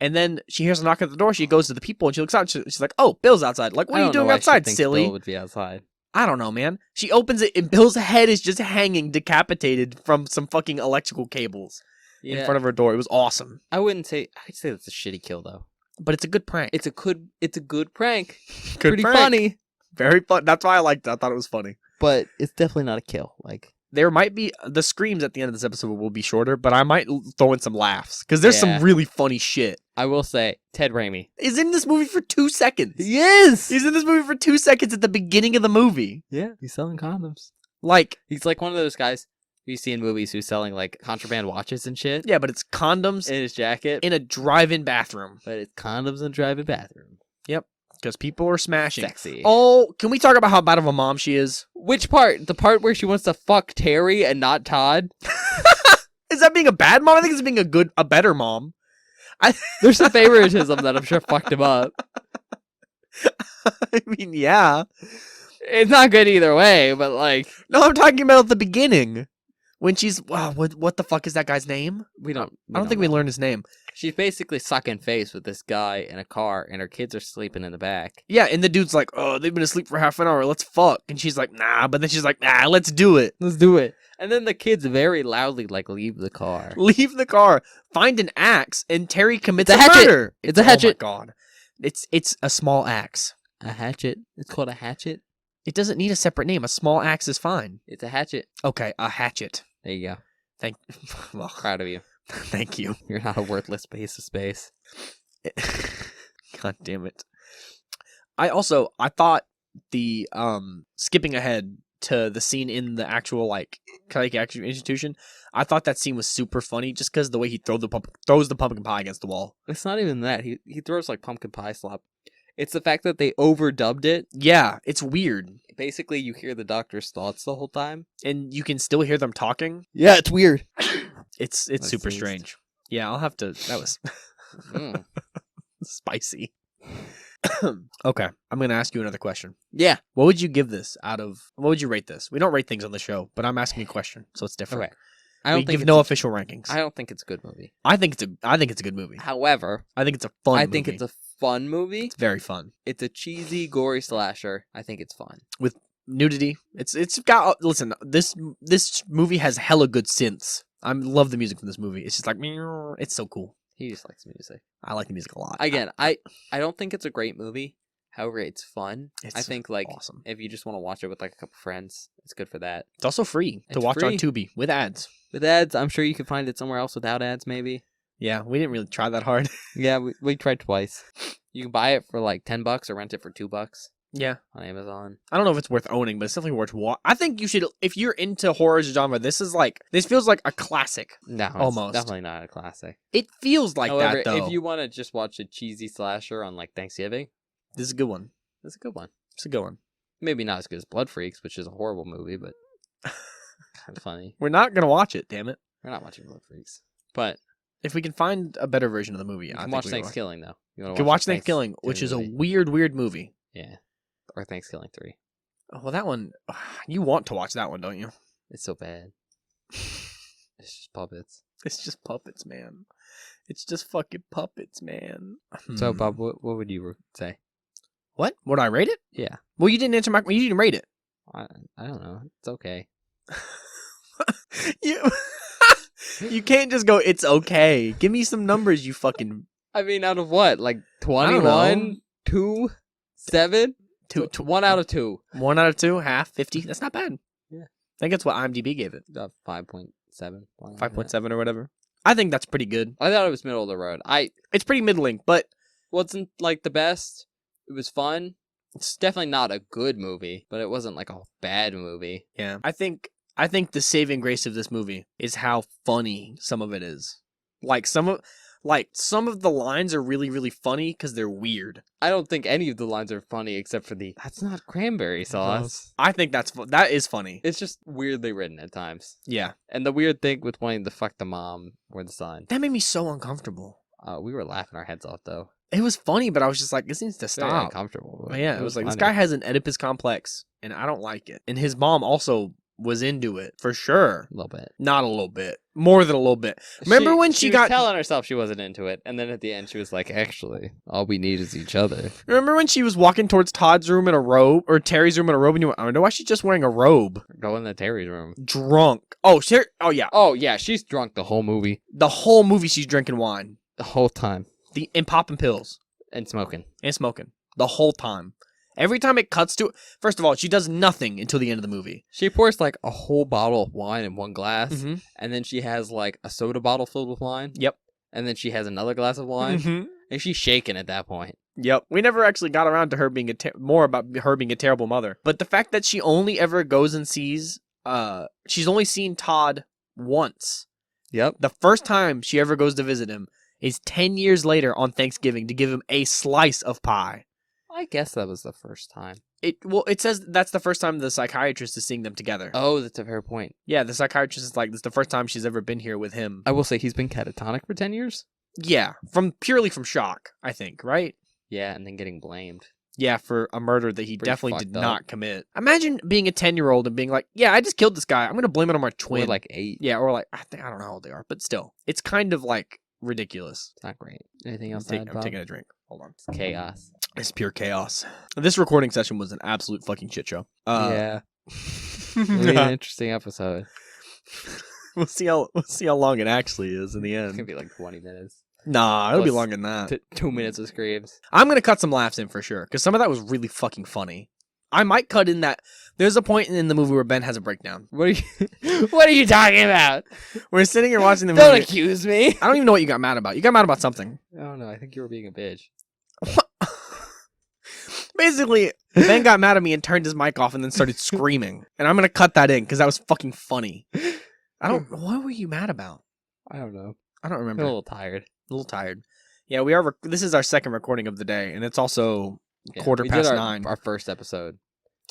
[SPEAKER 1] And then she hears a knock at the door. She goes to the people and she looks out. She's like, oh, Bill's outside. Like, what are you doing outside, silly?
[SPEAKER 2] Bill would be outside.
[SPEAKER 1] I don't know, man. She opens it and Bill's head is just hanging decapitated from some fucking electrical cables in front of her door. It was awesome.
[SPEAKER 2] I'd say that's a shitty kill though.
[SPEAKER 1] But it's a good prank.
[SPEAKER 2] It's a good prank.
[SPEAKER 1] Good
[SPEAKER 2] Pretty
[SPEAKER 1] prank.
[SPEAKER 2] funny.
[SPEAKER 1] Very fun. That's why I liked it. I thought it was funny.
[SPEAKER 2] But it's definitely not a kill. Like,
[SPEAKER 1] There might be the screams at the end of this episode will be shorter, but I might throw in some laughs because there's
[SPEAKER 2] Yeah.
[SPEAKER 1] some really funny shit.
[SPEAKER 2] I will say, Ted Raimi
[SPEAKER 1] He's in this movie for 2 seconds.
[SPEAKER 2] is.
[SPEAKER 1] He's in this movie for 2 seconds at the beginning of the movie.
[SPEAKER 2] Yeah, he's selling condoms.
[SPEAKER 1] Like,
[SPEAKER 2] He's like one of those guys you see in movies who's selling like contraband watches and shit
[SPEAKER 1] yeah, but it's condoms
[SPEAKER 2] in his jacket.
[SPEAKER 1] in a drive-in bathroom
[SPEAKER 2] But it's condoms in a driving bathroom.
[SPEAKER 1] because people are smashing.
[SPEAKER 2] Sexy.
[SPEAKER 1] Oh, can we talk about how bad of a mom she is?
[SPEAKER 2] Which part? The part where she wants to fuck Terry and not Todd?
[SPEAKER 1] Is that being a bad mom? I think it's being a better mom.
[SPEAKER 2] There's some favoritism that I'm sure fucked him up.
[SPEAKER 1] I mean, yeah.
[SPEAKER 2] It's not good either way, but like
[SPEAKER 1] No, I'm talking about at the beginning when she's wow. What the fuck is that guy's name?
[SPEAKER 2] we don't.
[SPEAKER 1] I don't think we learned his name.
[SPEAKER 2] She's basically sucking face with this guy in a car, and her kids are sleeping in the back.
[SPEAKER 1] Yeah, and the dude's like, oh, they've been asleep for half an hour. Let's fuck. And she's like, nah. But then she's like, nah, let's do it.
[SPEAKER 2] Let's do it. And then the kids very loudly like leave the car.
[SPEAKER 1] Leave the car, find an axe, and Terry commits
[SPEAKER 2] It's
[SPEAKER 1] a
[SPEAKER 2] a hatchet.
[SPEAKER 1] murder.
[SPEAKER 2] It's a hatchet.
[SPEAKER 1] Oh my god. It's a small axe.
[SPEAKER 2] A hatchet. It's called a hatchet.
[SPEAKER 1] It doesn't need a separate name. A small axe is fine.
[SPEAKER 2] It's a hatchet.
[SPEAKER 1] Okay, a hatchet.
[SPEAKER 2] There you go.
[SPEAKER 1] Well,
[SPEAKER 2] Proud of you.
[SPEAKER 1] thank you.
[SPEAKER 2] You're not a worthless piece of space.
[SPEAKER 1] God damn it. I thought the skipping ahead to the scene in the actual like actual institution, I thought that scene was super funny just because the way he throws the pumpkin pie against the wall.
[SPEAKER 2] It's not even that. He throws like pumpkin pie slop. It's the fact that they overdubbed it.
[SPEAKER 1] Yeah, it's weird.
[SPEAKER 2] Basically, you hear the doctor's thoughts the whole time.
[SPEAKER 1] And you can still hear them talking.
[SPEAKER 2] Yeah, it's weird.
[SPEAKER 1] It's
[SPEAKER 2] That's
[SPEAKER 1] super
[SPEAKER 2] seized.
[SPEAKER 1] strange. Yeah, I'll have to that was
[SPEAKER 2] Mm.
[SPEAKER 1] spicy. Okay, I'm going to ask you another question.
[SPEAKER 2] Yeah.
[SPEAKER 1] What would you what would you rate this? We don't rate things on the show, but I'm asking a question, so it's different.
[SPEAKER 2] Okay. I don't
[SPEAKER 1] We
[SPEAKER 2] think
[SPEAKER 1] give
[SPEAKER 2] it's
[SPEAKER 1] no
[SPEAKER 2] a-
[SPEAKER 1] official rankings.
[SPEAKER 2] I don't think it's a good movie.
[SPEAKER 1] I think it's a good movie.
[SPEAKER 2] However,
[SPEAKER 1] I think it's a fun
[SPEAKER 2] I
[SPEAKER 1] movie.
[SPEAKER 2] think it's a fun movie.
[SPEAKER 1] It's very fun.
[SPEAKER 2] It's a cheesy, gory slasher. I think it's fun.
[SPEAKER 1] Nudity. It's got listen, this movie has hella good synths. I love the music from this movie. It's just like meow. It's so cool.
[SPEAKER 2] He just likes music.
[SPEAKER 1] I like the music a lot.
[SPEAKER 2] Again, I don't think it's a great movie. However, it's fun.
[SPEAKER 1] It's
[SPEAKER 2] I think like
[SPEAKER 1] awesome.
[SPEAKER 2] if you just want to watch it with like a couple friends, it's good for that.
[SPEAKER 1] It's also free to
[SPEAKER 2] It's
[SPEAKER 1] watch on
[SPEAKER 2] free.
[SPEAKER 1] Tubi with ads.
[SPEAKER 2] With ads, I'm sure you can find it somewhere else without ads, maybe.
[SPEAKER 1] Yeah, we didn't really try that hard.
[SPEAKER 2] Yeah, we tried twice. You can buy it for like $10 or rent it for $2
[SPEAKER 1] Yeah.
[SPEAKER 2] on Amazon.
[SPEAKER 1] I don't know if it's worth owning, but it's definitely worth watching. I think you should, if you're into horror genre, this feels like a classic.
[SPEAKER 2] No, it's
[SPEAKER 1] Almost.
[SPEAKER 2] definitely not a classic.
[SPEAKER 1] It feels like
[SPEAKER 2] However,
[SPEAKER 1] that, though.
[SPEAKER 2] if you want to just watch a cheesy slasher on like Thanksgiving,
[SPEAKER 1] This is a good one.
[SPEAKER 2] it's a good one.
[SPEAKER 1] It's a good one.
[SPEAKER 2] Maybe not as good as Blood Freaks, which is a horrible movie, but kind of funny.
[SPEAKER 1] We're not going to watch it, damn it.
[SPEAKER 2] We're not watching Blood Freaks, but
[SPEAKER 1] If we can find a better version of the movie,
[SPEAKER 2] you
[SPEAKER 1] I
[SPEAKER 2] can
[SPEAKER 1] think
[SPEAKER 2] watch
[SPEAKER 1] we will.
[SPEAKER 2] Thanksgiving though. You
[SPEAKER 1] You can watch Thanksgiving, which is a weird movie.
[SPEAKER 2] yeah, or Thanksgiving 3.
[SPEAKER 1] Oh, well, that one, you want to watch that one, don't you?
[SPEAKER 2] It's so bad. It's just puppets.
[SPEAKER 1] It's just puppets, man. It's just fucking puppets, man.
[SPEAKER 2] So, Bob, what would you say?
[SPEAKER 1] What? Would I rate it?
[SPEAKER 2] Yeah,
[SPEAKER 1] Well, you didn't answer you didn't rate it.
[SPEAKER 2] I don't know. It's okay.
[SPEAKER 1] you you can't just go, it's okay. Give me some numbers, you fucking...
[SPEAKER 2] I mean, out of what? Like
[SPEAKER 1] I don't know.
[SPEAKER 2] 21? 2? 7?
[SPEAKER 1] Two,
[SPEAKER 2] 1 out of 2.
[SPEAKER 1] 1 out of 2, half, 50. That's not bad.
[SPEAKER 2] Yeah.
[SPEAKER 1] I think that's what IMDb gave it.
[SPEAKER 2] 5.7.
[SPEAKER 1] 5.7 or whatever. I think that's pretty good.
[SPEAKER 2] I thought it was middle of the road.
[SPEAKER 1] It's pretty middling, but
[SPEAKER 2] Wasn't like the best. It was fun. It's definitely not a good movie, but it wasn't like a bad movie.
[SPEAKER 1] yeah. I think the saving grace of this movie is how funny some of it is. Like some of the lines are really, really funny because they're weird.
[SPEAKER 2] I don't think any of the lines are funny except for that's not cranberry sauce.
[SPEAKER 1] I think that is funny.
[SPEAKER 2] It's just weirdly written at times.
[SPEAKER 1] Yeah.
[SPEAKER 2] And the weird thing with wanting to fuck the mom or the son.
[SPEAKER 1] That made me so uncomfortable.
[SPEAKER 2] We were laughing our heads off though.
[SPEAKER 1] It was funny, but I was just like, this needs to
[SPEAKER 2] Very
[SPEAKER 1] stop.
[SPEAKER 2] uncomfortable.
[SPEAKER 1] But yeah, it was like, this
[SPEAKER 2] funny.
[SPEAKER 1] guy has an Oedipus complex, and I don't like it. And his mom also was into it, for sure.
[SPEAKER 2] A little bit.
[SPEAKER 1] Not a little bit. More than a little bit. Remember when she
[SPEAKER 2] was
[SPEAKER 1] got...
[SPEAKER 2] telling herself she wasn't into it, and then at the end she was like, actually, all we need is each other.
[SPEAKER 1] Remember when she was walking towards Todd's room in a robe, or Terry's room in a robe, and you went, I wonder why she's just wearing a robe.
[SPEAKER 2] Go in the Terry's room.
[SPEAKER 1] Drunk. Yeah.
[SPEAKER 2] Oh, yeah, she's drunk the whole movie.
[SPEAKER 1] The whole movie she's drinking wine.
[SPEAKER 2] The whole time.
[SPEAKER 1] And popping pills.
[SPEAKER 2] And smoking.
[SPEAKER 1] And smoking. The whole time. Every time it cuts to... First of all, she does nothing until the end of the movie.
[SPEAKER 2] She pours like a whole bottle of wine in one glass,
[SPEAKER 1] Mm-hmm.
[SPEAKER 2] and then she has like a soda bottle filled with wine.
[SPEAKER 1] Yep.
[SPEAKER 2] And then she has another glass of wine,
[SPEAKER 1] Mm-hmm.
[SPEAKER 2] and she's shaking at that point.
[SPEAKER 1] Yep. We never actually got around to her being more about her being a terrible mother. But the fact that she only ever goes and sees... she's only seen Todd once.
[SPEAKER 2] Yep.
[SPEAKER 1] The first time she ever goes to visit him is 10 years later on Thanksgiving to give him a slice of pie.
[SPEAKER 2] I guess that was the first time.
[SPEAKER 1] It says that's the first time the psychiatrist is seeing them together.
[SPEAKER 2] Oh, that's a fair point.
[SPEAKER 1] Yeah, the psychiatrist is like, this is the first time she's ever been here with him.
[SPEAKER 2] I will say he's been catatonic for 10 years.
[SPEAKER 1] Yeah, purely from shock, I think, right?
[SPEAKER 2] Yeah, and then getting blamed.
[SPEAKER 1] Yeah, for a murder that he
[SPEAKER 2] Pretty
[SPEAKER 1] definitely
[SPEAKER 2] fucked
[SPEAKER 1] did
[SPEAKER 2] up.
[SPEAKER 1] not commit. Imagine being a 10-year-old and being like, yeah, I just killed this guy. I'm going to blame it on my twin.
[SPEAKER 2] Or like 8.
[SPEAKER 1] Yeah, or like, I don't know how old they are, but still. It's kind of like ridiculous.
[SPEAKER 2] It's not great. Anything else?
[SPEAKER 1] I'm taking a drink. Hold on.
[SPEAKER 2] It's chaos.
[SPEAKER 1] It's pure chaos. This recording session was an absolute fucking shit show.
[SPEAKER 2] Yeah. It'll be an interesting episode.
[SPEAKER 1] We'll see how long it actually is in the
[SPEAKER 2] It's gonna
[SPEAKER 1] end.
[SPEAKER 2] be like 20 minutes.
[SPEAKER 1] Nah, it'll be
[SPEAKER 2] Plus
[SPEAKER 1] longer than that.
[SPEAKER 2] 2 minutes of screams.
[SPEAKER 1] I'm gonna cut some laughs in for sure, because some of that was really fucking funny. I might cut in that. There's a point in the movie where Ben has a breakdown.
[SPEAKER 2] What are you? What are you talking about?
[SPEAKER 1] We're sitting here watching the
[SPEAKER 2] Don't
[SPEAKER 1] movie.
[SPEAKER 2] accuse me.
[SPEAKER 1] I don't even know what you got mad about. You got mad about something.
[SPEAKER 2] I don't know. I think you were being a bitch.
[SPEAKER 1] Basically, Ben got mad at me and turned his mic off and then started screaming. And I'm gonna cut that in because that was fucking funny. What were you mad about?
[SPEAKER 2] I don't know.
[SPEAKER 1] I don't
[SPEAKER 2] I'm
[SPEAKER 1] remember.
[SPEAKER 2] a little tired.
[SPEAKER 1] A little tired. Yeah, we are. This is our second recording of the day, and it's also
[SPEAKER 2] Yeah,
[SPEAKER 1] quarter
[SPEAKER 2] we
[SPEAKER 1] past
[SPEAKER 2] did
[SPEAKER 1] 9.
[SPEAKER 2] Our first episode.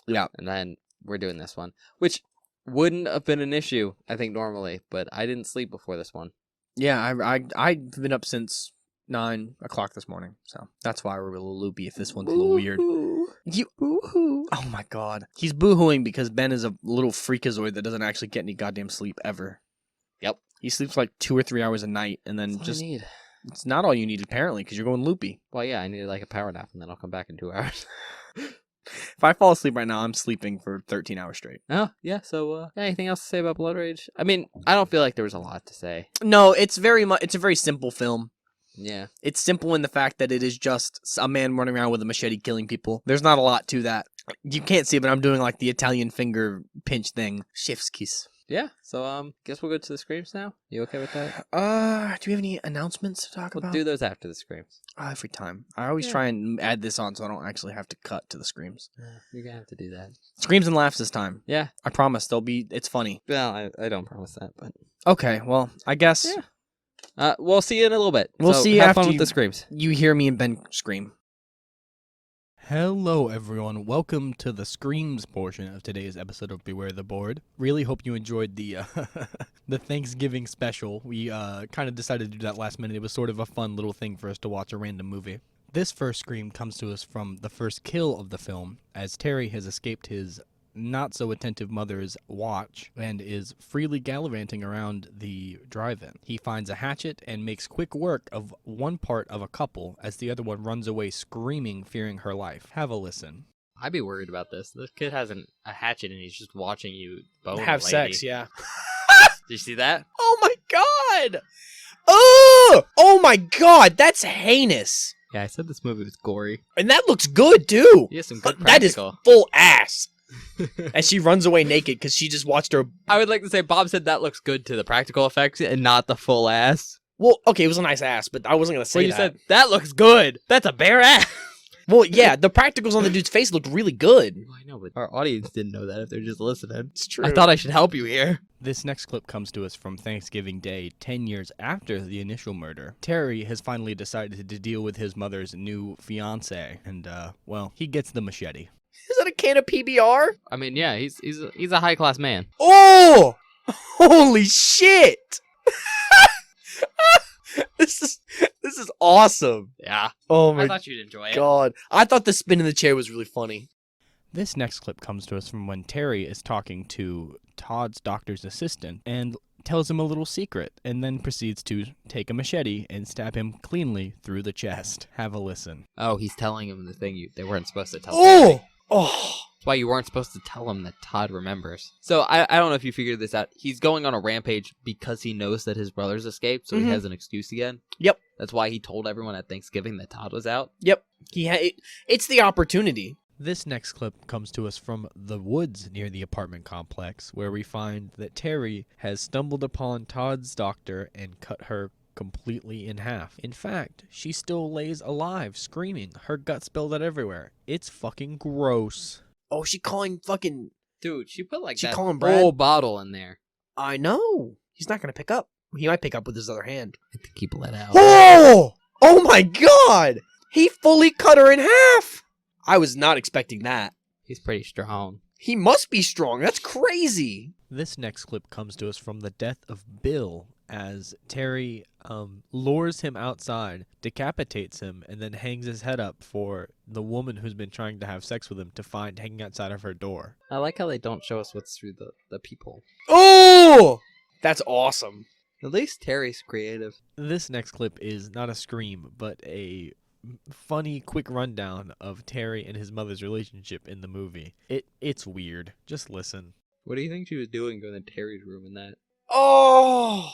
[SPEAKER 1] Yeah.
[SPEAKER 2] And then we're doing this one, which wouldn't have been an issue, I think, normally, but I didn't sleep before this one.
[SPEAKER 1] Yeah, I've been up since 9 o'clock this morning, so that's why we're a little loopy. If this one's a little weird,
[SPEAKER 2] Boo-hoo.
[SPEAKER 1] oh my god, he's boo-hooing because Ben is a little freakazoid that doesn't actually get any goddamn sleep ever.
[SPEAKER 2] Yep.
[SPEAKER 1] He sleeps like 2 or 3 hours a night, and then
[SPEAKER 2] That's all
[SPEAKER 1] just
[SPEAKER 2] I need.
[SPEAKER 1] it's not all you need apparently because you're going loopy.
[SPEAKER 2] Well, yeah, I needed like a power nap, and then I'll come back in 2 hours.
[SPEAKER 1] If I fall asleep right now, I'm sleeping for 13 hours straight.
[SPEAKER 2] Oh, yeah, so anything else to say about Blood Rage? I mean, I don't feel like there was a lot to say.
[SPEAKER 1] No, it's a very simple film.
[SPEAKER 2] Yeah.
[SPEAKER 1] It's simple in the fact that it is just a man running around with a machete killing people. There's not a lot to that. You can't see it, but I'm doing like the Italian finger pinch thing. Chef's kiss.
[SPEAKER 2] Yeah, so guess we'll go to the screams now. You okay with that?
[SPEAKER 1] Do we have any announcements to talk
[SPEAKER 2] We'll
[SPEAKER 1] about?
[SPEAKER 2] do those after the screams.
[SPEAKER 1] Every time. I always try and add this on so I don't actually have to cut to the screams.
[SPEAKER 2] You're gonna have to do that.
[SPEAKER 1] Screams and laughs this time.
[SPEAKER 2] Yeah.
[SPEAKER 1] I promise it's funny.
[SPEAKER 2] Well, I don't promise that, but
[SPEAKER 1] Okay, well, I guess
[SPEAKER 2] we'll see you in a little bit.
[SPEAKER 1] We'll
[SPEAKER 2] So
[SPEAKER 1] see you
[SPEAKER 2] have
[SPEAKER 1] after
[SPEAKER 2] fun with
[SPEAKER 1] you-
[SPEAKER 2] the screams.
[SPEAKER 1] you hear me and Ben scream.
[SPEAKER 3] Hello, everyone. Welcome to the Screams portion of today's episode of Beware the Board. Really hope you enjoyed the the Thanksgiving special. We kind of decided to do that last minute. It was sort of a fun little thing for us to watch a random movie. This first scream comes to us from the first kill of the film, as Terry has escaped his not-so-attentive mother's watch and is freely gallivanting around the drive-in. He finds a hatchet and makes quick work of one part of a couple as the other one runs away screaming, fearing her life. Have a listen.
[SPEAKER 2] I'd be worried about this. This kid has a hatchet and he's just watching you bone
[SPEAKER 1] Have
[SPEAKER 2] a lady.
[SPEAKER 1] sex, yeah.
[SPEAKER 2] Did you see that?
[SPEAKER 1] Oh my god! Oh! Oh my god, that's heinous!
[SPEAKER 2] Yeah, I said this movie was gory.
[SPEAKER 1] And that looks good, too.
[SPEAKER 2] Yeah, some good
[SPEAKER 1] That is
[SPEAKER 2] practical.
[SPEAKER 1] full ass. As she runs away naked because she just watched her.
[SPEAKER 2] I would like to say Bob said that looks good to the practical effects and not the full ass.
[SPEAKER 1] Well, okay, it was a nice ass, but I wasn't going to say
[SPEAKER 2] Well, you
[SPEAKER 1] that.
[SPEAKER 2] said, that looks good. That's a bare ass.
[SPEAKER 1] Well, yeah, the practicals on the dude's face looked really good.
[SPEAKER 2] Well, I know, but our audience didn't know that if they're just listening.
[SPEAKER 1] It's true.
[SPEAKER 2] I thought I should help you here.
[SPEAKER 3] This next clip comes to us from Thanksgiving Day, 10 years after the initial murder. Terry has finally decided to deal with his mother's new fiance, and, well, he gets the machete.
[SPEAKER 1] Is that a can of PBR?
[SPEAKER 2] I mean, yeah, he's a high class man.
[SPEAKER 1] Oh! Holy shit! This is awesome.
[SPEAKER 2] Yeah,
[SPEAKER 1] Oh
[SPEAKER 2] I
[SPEAKER 1] my
[SPEAKER 2] thought you'd enjoy it.
[SPEAKER 1] god. I thought the spin in the chair was really funny.
[SPEAKER 3] This next clip comes to us from when Terry is talking to Todd's doctor's assistant and tells him a little secret, and then proceeds to take a machete and stab him cleanly through the chest. Have a listen.
[SPEAKER 2] Oh, he's telling him the thing they weren't supposed to tell.
[SPEAKER 1] Oh! Oh!
[SPEAKER 2] That's why you weren't supposed to tell him that Todd remembers. So I don't know if you figured this out. He's going on a rampage because he knows that his brothers escaped, so
[SPEAKER 1] Mhm.
[SPEAKER 2] he has an excuse again.
[SPEAKER 1] Yep.
[SPEAKER 2] That's why he told everyone at Thanksgiving that Todd was out.
[SPEAKER 1] Yep. It's the opportunity.
[SPEAKER 3] This next clip comes to us from the woods near the apartment complex, where we find that Terry has stumbled upon Todd's doctor and cut her completely in half. In fact, she still lays alive, screaming, her guts spilled out everywhere. It's fucking gross.
[SPEAKER 1] Oh, she calling fucking...
[SPEAKER 2] Dude, she put like
[SPEAKER 1] She
[SPEAKER 2] that
[SPEAKER 1] calling Brad?
[SPEAKER 2] whole bottle in there.
[SPEAKER 1] I know. He's not going to pick up. He might pick up with his other hand.
[SPEAKER 2] I think he bled out.
[SPEAKER 1] Oh! Oh my god! He fully cut her in half! I was not expecting that.
[SPEAKER 2] He's pretty strong.
[SPEAKER 1] He must be strong. That's crazy.
[SPEAKER 3] This next clip comes to us from the death of Bill, as Terry lures him outside, decapitates him, and then hangs his head up for the woman who's been trying to have sex with him to find hanging outside of her door.
[SPEAKER 2] I like how they don't show us what's through the people.
[SPEAKER 1] Oh! That's awesome.
[SPEAKER 2] At least Terry's creative.
[SPEAKER 3] This next clip is not a scream, but a funny, quick rundown of Terry and his mother's relationship in the movie. It's weird. Just listen.
[SPEAKER 2] What do you think she was doing going to Terry's room in that?
[SPEAKER 1] Oh!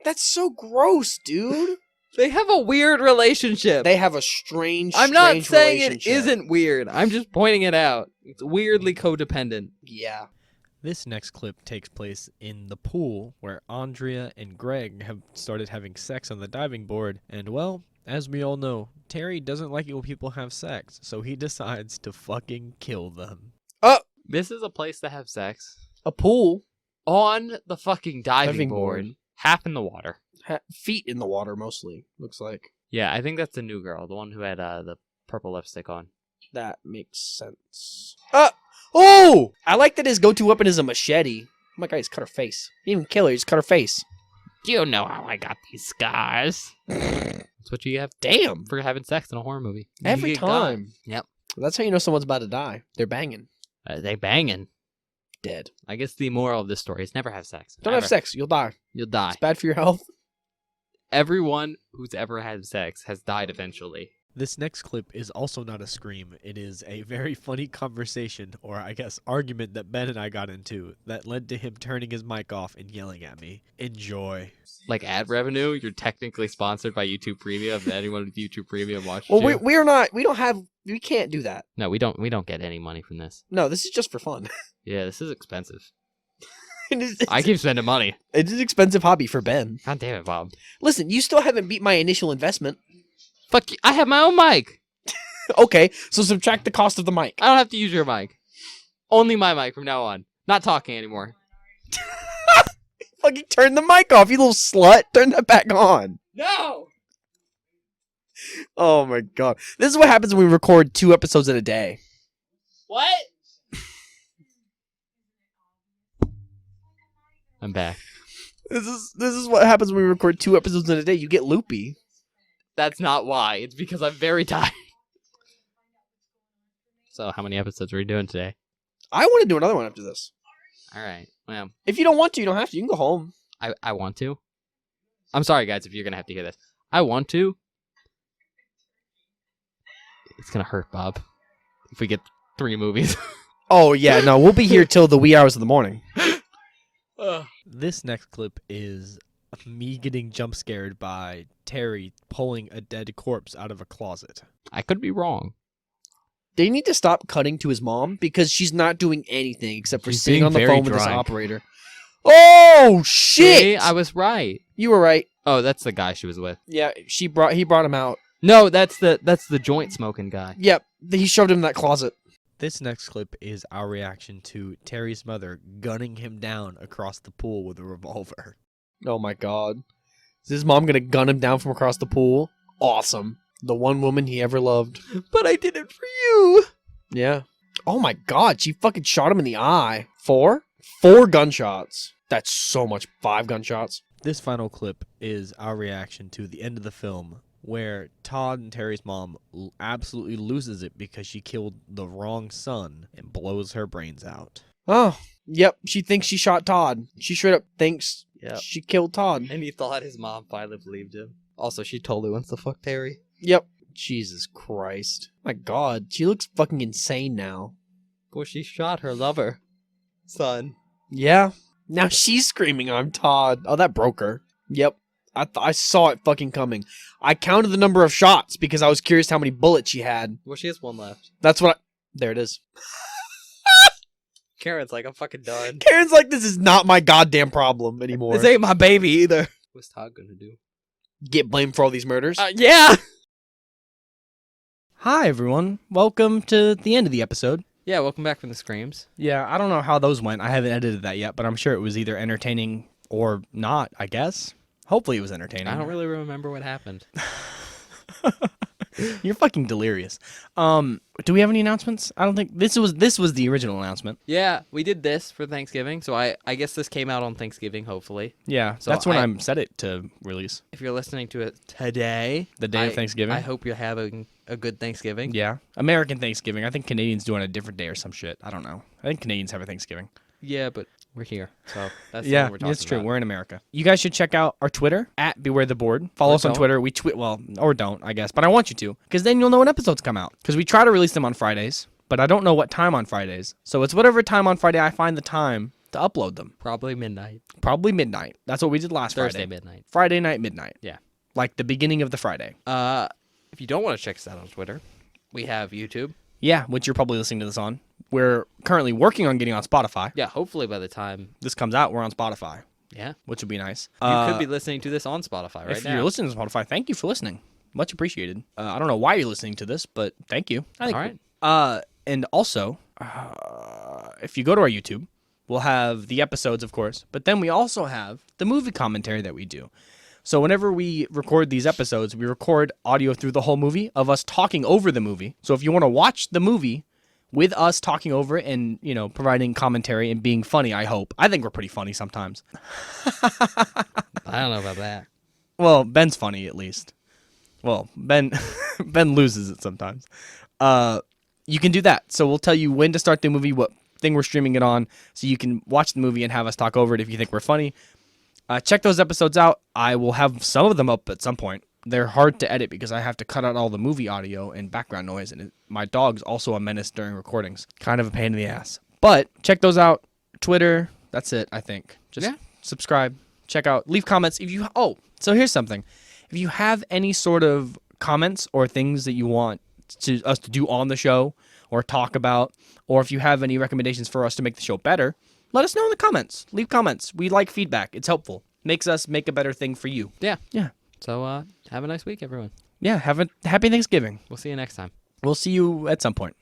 [SPEAKER 1] That's so gross, dude.
[SPEAKER 2] They have a weird relationship.
[SPEAKER 1] They have a strange,
[SPEAKER 2] I'm not
[SPEAKER 1] strange
[SPEAKER 2] saying it
[SPEAKER 1] relationship.
[SPEAKER 2] isn't weird. I'm just pointing it out. It's weirdly codependent.
[SPEAKER 1] Yeah.
[SPEAKER 3] This next clip takes place in the pool where Andrea and Greg have started having sex on the diving board, and well, as we all know, Terry doesn't like it when people have sex, so he decides to fucking kill them.
[SPEAKER 2] This is a place to have sex.
[SPEAKER 1] A pool.
[SPEAKER 2] On the fucking diving
[SPEAKER 1] Diving
[SPEAKER 2] board.
[SPEAKER 1] board.
[SPEAKER 2] Half in the water.
[SPEAKER 1] Feet in the water, mostly, looks like.
[SPEAKER 2] Yeah, I think that's the new girl. The one who had the purple lipstick on.
[SPEAKER 1] That makes sense. Oh! I like that his go-to weapon is a machete. Oh my god, he's cut her face. He didn't even kill her, he just cut her face.
[SPEAKER 2] Do you know how I got these scars? That's what you have
[SPEAKER 1] Damn.
[SPEAKER 2] for having sex in a horror movie. You
[SPEAKER 1] Every
[SPEAKER 2] get got.
[SPEAKER 1] time.
[SPEAKER 2] Yep.
[SPEAKER 1] That's how you know someone's about to die. They're banging.
[SPEAKER 2] They banging.
[SPEAKER 1] Dead.
[SPEAKER 2] I guess the moral of this story is never have sex.
[SPEAKER 1] Don't
[SPEAKER 2] Never.
[SPEAKER 1] have sex, you'll die.
[SPEAKER 2] You'll die.
[SPEAKER 1] It's bad for your health.
[SPEAKER 2] Everyone who's ever had sex has died eventually.
[SPEAKER 3] This next clip is also not a scream. It is a very funny conversation, or I guess argument that Ben and I got into that led to him turning his mic off and yelling at me. Enjoy.
[SPEAKER 2] Like ad revenue, you're technically sponsored by YouTube Premium. If anyone with YouTube Premium watches
[SPEAKER 1] Well,
[SPEAKER 2] you.
[SPEAKER 1] we're not. We can't do that.
[SPEAKER 2] No, we don't get any money from this.
[SPEAKER 1] No, this is just for fun.
[SPEAKER 2] Yeah, this is expensive.
[SPEAKER 1] It's
[SPEAKER 2] I keep spending money.
[SPEAKER 1] an expensive hobby for Ben.
[SPEAKER 2] God damn it, Bob.
[SPEAKER 1] Listen, you still haven't beat my initial investment.
[SPEAKER 2] Fuck you. I have my own mic.
[SPEAKER 1] Okay, so subtract the cost of the mic.
[SPEAKER 2] I don't have to use your mic. Only my mic from now on. Not talking anymore.
[SPEAKER 1] Fucking turn the mic off, you little slut. Turn that back on.
[SPEAKER 2] No!
[SPEAKER 1] Oh my god. This is what happens when we record 2 episodes in a day.
[SPEAKER 2] What? I'm back.
[SPEAKER 1] This is what happens when we record 2 episodes in a day. You get loopy.
[SPEAKER 2] That's not why. It's because I'm very tired. So, how many episodes are we doing today?
[SPEAKER 1] I want to do another one after this.
[SPEAKER 2] All right. Well,
[SPEAKER 1] If you don't want to, you don't have to. You can go home.
[SPEAKER 2] I want to. I'm sorry, guys, if you're going to have to hear this. I want to. It's going to hurt, Bob. If we get 3 movies.
[SPEAKER 1] Oh, yeah. No, we'll be here till the wee hours of the morning.
[SPEAKER 3] This next clip is Me getting jump scared by Terry pulling a dead corpse out of a closet.
[SPEAKER 2] I could be wrong.
[SPEAKER 1] They need to stop cutting to his mom because she's not doing anything except for
[SPEAKER 2] She's
[SPEAKER 1] sitting
[SPEAKER 2] being
[SPEAKER 1] on the
[SPEAKER 2] very
[SPEAKER 1] phone with this
[SPEAKER 2] dry.
[SPEAKER 1] operator. Oh shit!
[SPEAKER 2] See, I was right.
[SPEAKER 1] You were right.
[SPEAKER 2] Oh, that's the guy she was with.
[SPEAKER 1] Yeah, he brought him out.
[SPEAKER 2] No, that's the joint smoking guy.
[SPEAKER 1] Yep, he shoved him in that closet.
[SPEAKER 3] This next clip is our reaction to Terry's mother gunning him down across the pool with a revolver.
[SPEAKER 1] Oh my god. Is his mom gonna gun him down from across the pool? Awesome. The one woman he ever loved.
[SPEAKER 2] But I did it for you.
[SPEAKER 1] Yeah. Oh my god, she fucking shot him in the eye. 4? 4 gunshots. That's so much. 5 gunshots.
[SPEAKER 3] This final clip is our reaction to the end of the film, where Todd and Terry's mom absolutely loses it because she killed the wrong son and blows her brains out.
[SPEAKER 1] Oh, yep. She thinks she shot Todd. She straight up thinks
[SPEAKER 2] Yep.
[SPEAKER 1] she killed Todd.
[SPEAKER 2] And he thought his mom finally believed him. Also, she totally wants to fuck Terry.
[SPEAKER 1] Yep. Jesus Christ. My god, she looks fucking insane now.
[SPEAKER 2] Well, she shot her lover. Son.
[SPEAKER 1] Yeah. Now she's screaming, I'm Todd. Oh, that broke her. Yep. I saw it fucking coming. I counted the number of shots because I was curious how many bullets she had.
[SPEAKER 2] Well, she has one left.
[SPEAKER 1] That's what I... There it is.
[SPEAKER 2] Karen's like, I'm fucking done.
[SPEAKER 1] Karen's like, this is not my goddamn problem anymore.
[SPEAKER 2] This ain't my baby either. What's Todd gonna do?
[SPEAKER 1] Get blamed for all these murders.
[SPEAKER 2] Yeah!
[SPEAKER 3] Hi, everyone. Welcome to the end of the episode.
[SPEAKER 2] Yeah, welcome back from the screams.
[SPEAKER 3] Yeah, I don't know how those went. I haven't edited that yet, but I'm sure it was either entertaining or not, I guess. Hopefully it was entertaining.
[SPEAKER 2] I don't really remember what happened.
[SPEAKER 3] You're fucking delirious. Do we have any announcements? I don't think this was the original announcement.
[SPEAKER 2] Yeah, we did this for Thanksgiving, so I guess this came out on Thanksgiving, hopefully.
[SPEAKER 3] Yeah,
[SPEAKER 2] So
[SPEAKER 3] that's when
[SPEAKER 2] I-
[SPEAKER 3] I'm set it to release.
[SPEAKER 2] If you're listening to it today,
[SPEAKER 3] The day of Thanksgiving.
[SPEAKER 2] I hope you're having a good Thanksgiving.
[SPEAKER 3] Yeah, American Thanksgiving. I think Canadians do it on a different day or some shit. I don't know. I think Canadians have a Thanksgiving.
[SPEAKER 2] Yeah, but we're here, so that's the
[SPEAKER 3] Yeah,
[SPEAKER 2] one we're talking
[SPEAKER 3] that's true.
[SPEAKER 2] about.
[SPEAKER 3] We're in America. You guys should check out our Twitter at Beware the Board. Follow
[SPEAKER 2] Or
[SPEAKER 3] us on
[SPEAKER 2] don't.
[SPEAKER 3] Twitter. We tweet or don't, I guess, but I want you to, because then you'll know when episodes come out. Because we try to release them on Fridays, but I don't know what time on Fridays. So it's whatever time on Friday I find the time to upload them.
[SPEAKER 2] Probably midnight.
[SPEAKER 3] Probably midnight. That's what we did last
[SPEAKER 2] Thursday
[SPEAKER 3] Friday.
[SPEAKER 2] midnight.
[SPEAKER 3] Friday night, midnight.
[SPEAKER 2] Yeah.
[SPEAKER 3] Like the beginning of the Friday.
[SPEAKER 2] If you don't want to check us out on Twitter, we have YouTube.
[SPEAKER 3] Yeah, which you're probably listening to this on. We're currently working on getting on Spotify.
[SPEAKER 2] Yeah, hopefully by the time,
[SPEAKER 3] This comes out, we're on Spotify,
[SPEAKER 2] yeah,
[SPEAKER 3] which would be nice.
[SPEAKER 2] you could be listening to this on Spotify right
[SPEAKER 3] if
[SPEAKER 2] now.
[SPEAKER 3] you're listening to Spotify, thank you for listening. Much appreciated. I don't know why you're listening to this, but thank you.
[SPEAKER 2] All right.
[SPEAKER 3] And also, if you go to our YouTube, we'll have the episodes, of course, but then we also have the movie commentary that we do. So whenever we record these episodes, we record audio through the whole movie of us talking over the movie. So if you want to watch the movie with us talking over it and, providing commentary and being funny, I hope. I think we're pretty funny sometimes.
[SPEAKER 2] I don't know about that.
[SPEAKER 3] Well, Ben's funny at least. Well, Ben loses it sometimes. You can do that. So we'll tell you when to start the movie, what thing we're streaming it on, so you can watch the movie and have us talk over it if you think we're funny. Check those episodes out. I will have some of them up at some point. They're hard to edit because I have to cut out all the movie audio and background noise, and my dog's also a menace during recordings. Kind of a pain in the ass. But check those out. Twitter, that's it, I think. Just subscribe, check out, leave comments. So here's something. If you have any sort of comments or things that you want us to do on the show or talk about, or if you have any recommendations for us to make the show better, let us know in the comments. Leave comments. We like feedback. It's helpful. Makes us make a better thing for you.
[SPEAKER 2] Yeah.
[SPEAKER 3] Yeah.
[SPEAKER 2] So have a nice week, everyone.
[SPEAKER 3] Yeah. Have a happy Thanksgiving.
[SPEAKER 2] We'll see you next time.
[SPEAKER 3] We'll see you at some point.